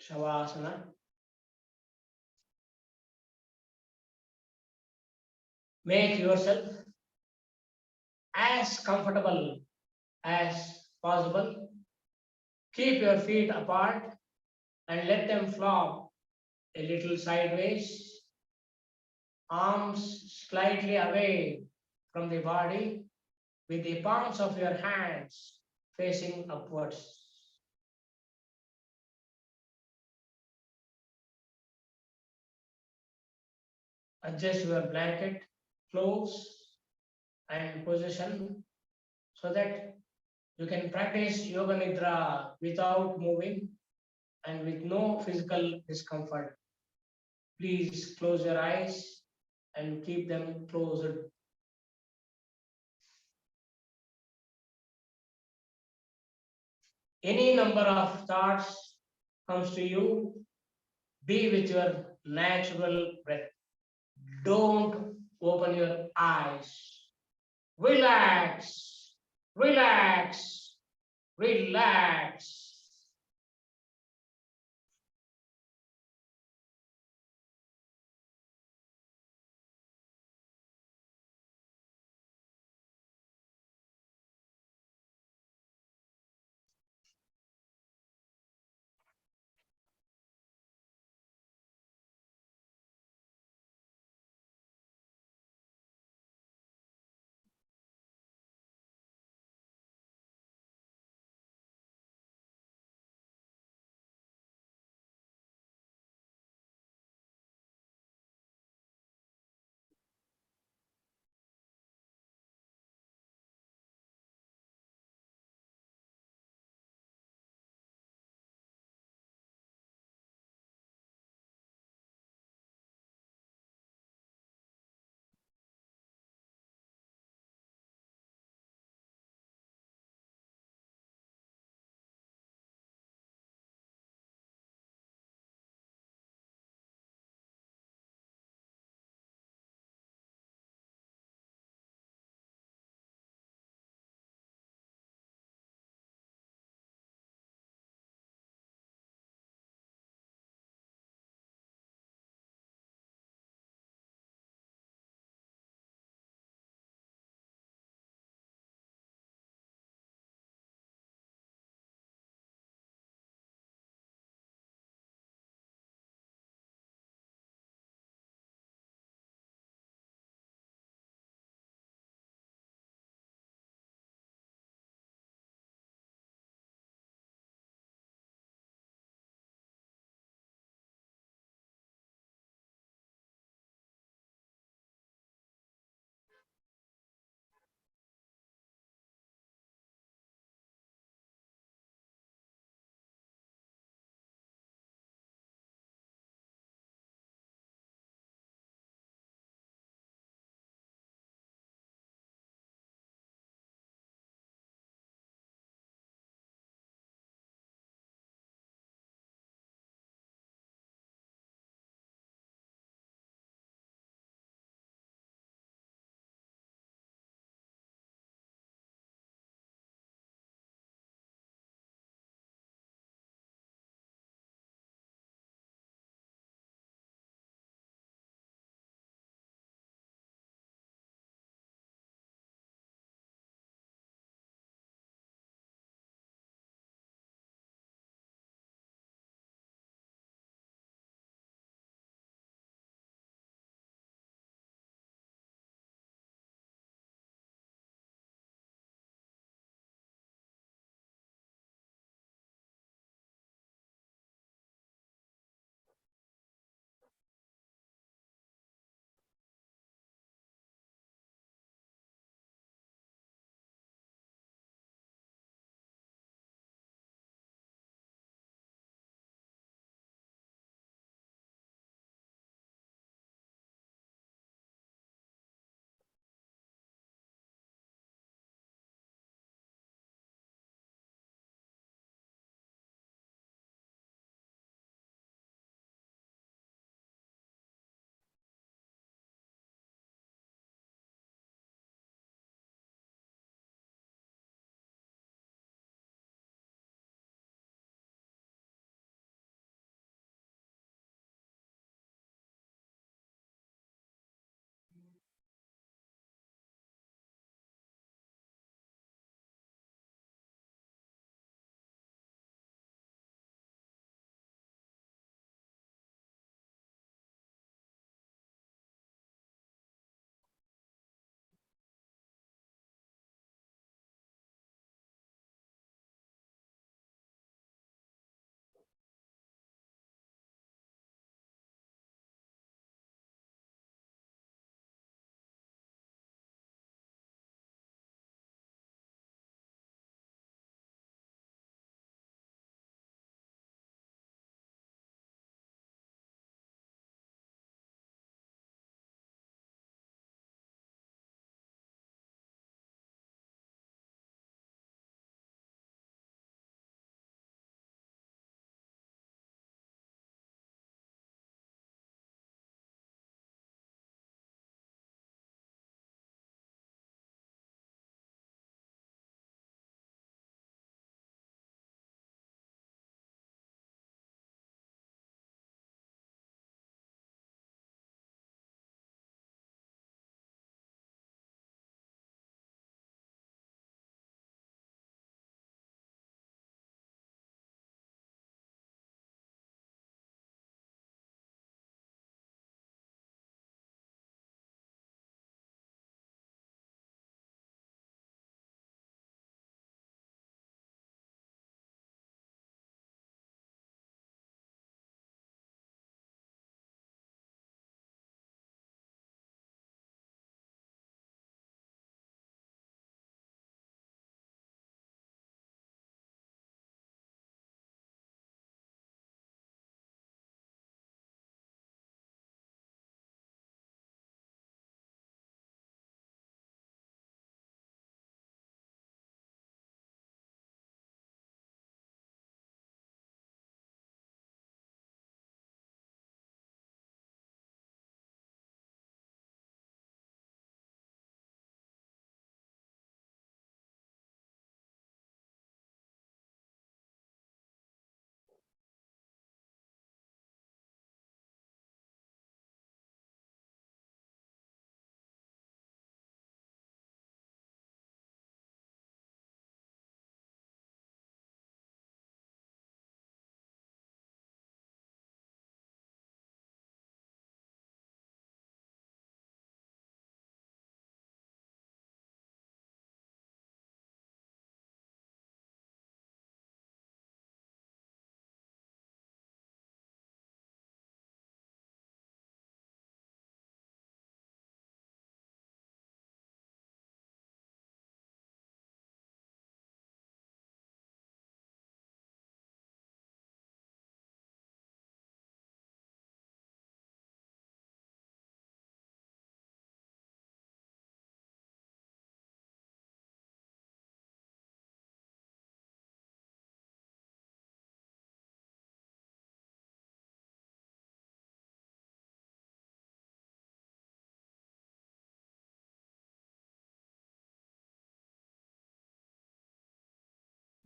Shavasana. Make yourself as comfortable as possible. Keep your feet apart and let them flop a little sideways. Arms slightly away from the body with the palms of your hands facing upwards. Adjust your blanket close and position so that you can practice Yoga Nidra without moving and with no physical discomfort. Please close your eyes and keep them closed. Any number of thoughts comes to you, be with your natural breath. Don't open your eyes. Relax, relax, relax.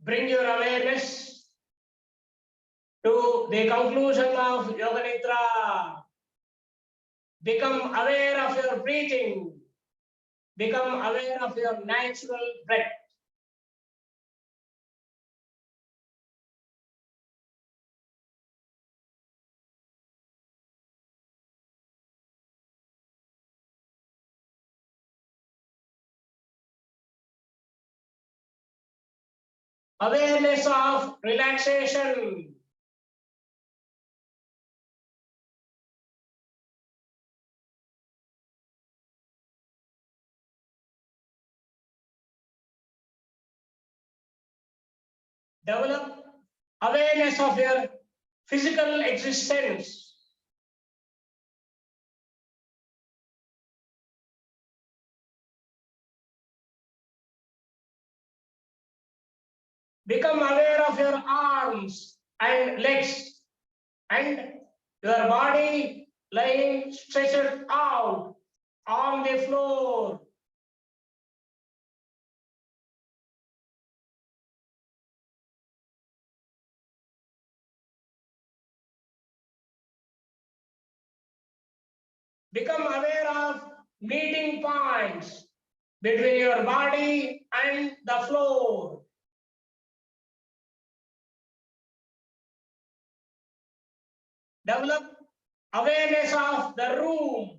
bring your awareness to the conclusion of Yoga Nidra. Become aware of your breathing. Become aware of your natural breath. Awareness of relaxation. Develop awareness of your physical existence. Become aware of your arms and legs and your body lying stretched out on the floor. Become aware of meeting points between your body and the floor. Develop awareness of the room,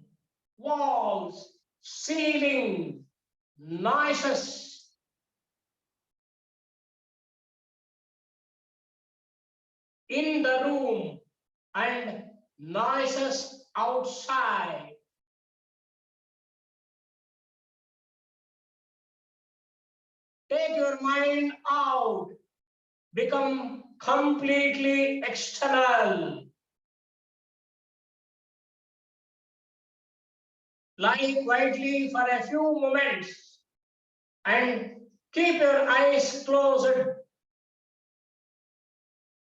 walls, ceiling, noises. In the room and noises outside. Take your mind out. Become completely external. Lie quietly for a few moments and keep your eyes closed.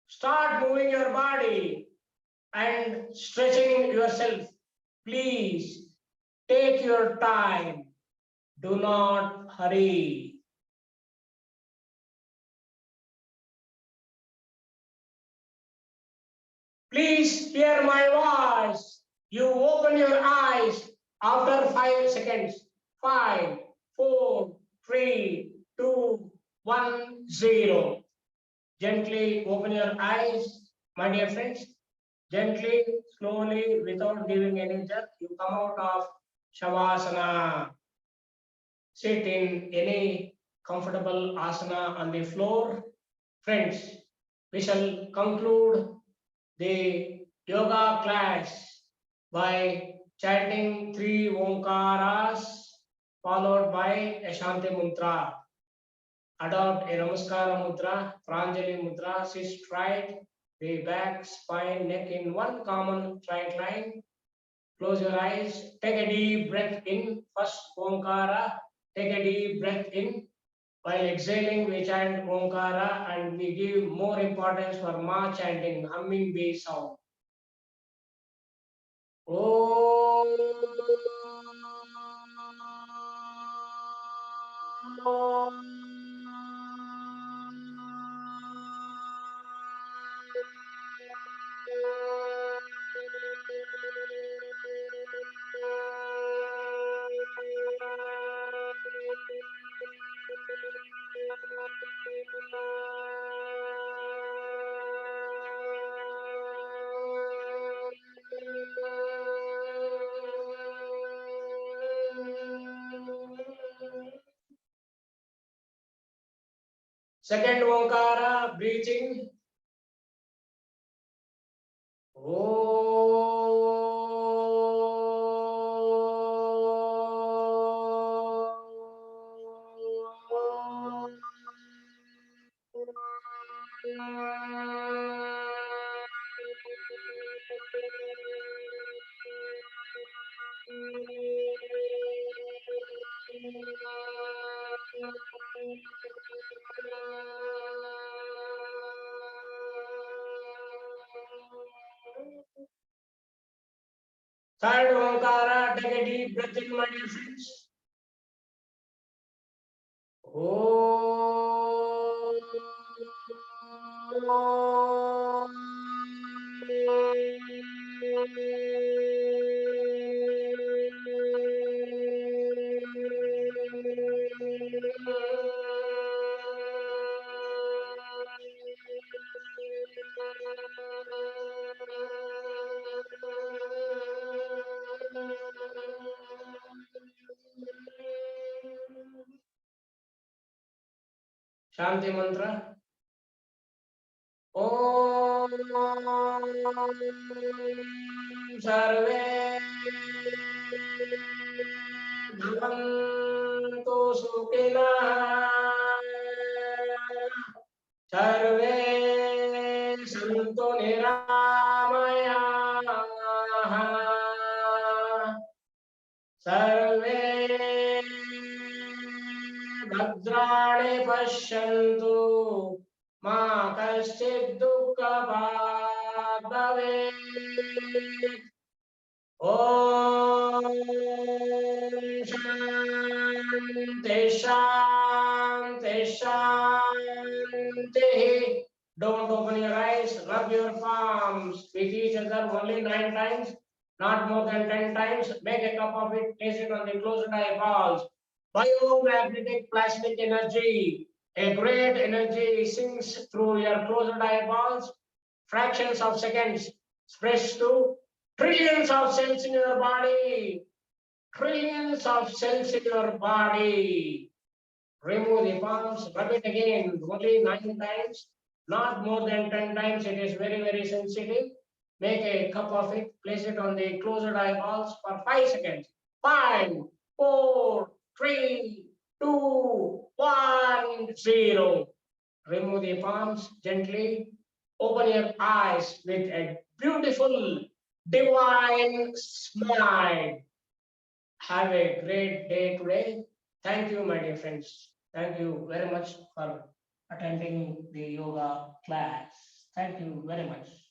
Start moving your body and stretching yourself. Please take your time. Do not hurry. Please hear my voice. You open your eyes after 5 seconds. 5, 4, 3, 2, 1, 0. Gently open your eyes, my dear friends. Gently, slowly, without giving any jerk, you come out of Shavasana. Sit in any comfortable asana on the floor. Friends, we shall conclude the yoga class by chanting 3 Omkaras followed by a Shanti Mudra. Adopt a Namaskara Mudra, Pranjali Mudra, sit straight, the back, spine, neck in one common straight line. Close your eyes, take a deep breath in, first Omkara, take a deep breath in. While exhaling, we chant Omkara and we give more importance for Ma chanting, humming bee sound. Om. Second Omkara, breathing. Third Omkara, take a deep breath in, my dear friends. Om. Shanti mantra. Om sarve bhavantu sukhinah sarve santu niramayah sarve भद्राणि पश्यन्तु मा कश्चित् दुःखभाग् भवेत् ॐ शान्ति शान्ति शान्तिः. Don't open your eyes, rub your palms with each other only 9 times, not more than 10 times. Make a cup of it, place it on the closed eyeballs. Biomagnetic plastic energy, a great energy sinks through your closed eyeballs, fractions of seconds, spreads to trillions of cells in your body, trillions of cells in your body. Remove the palms, rub it again, only 9 times, not more than 10 times. It is very, very sensitive. Make a cup of it, place it on the closed eyeballs for 5 seconds. 5, 4, 3, 2, 1, 0. Remove the palms gently. Open your eyes with a beautiful, divine smile. Have a great day today. Thank you, my dear friends. Thank you very much for attending the yoga class. Thank you very much.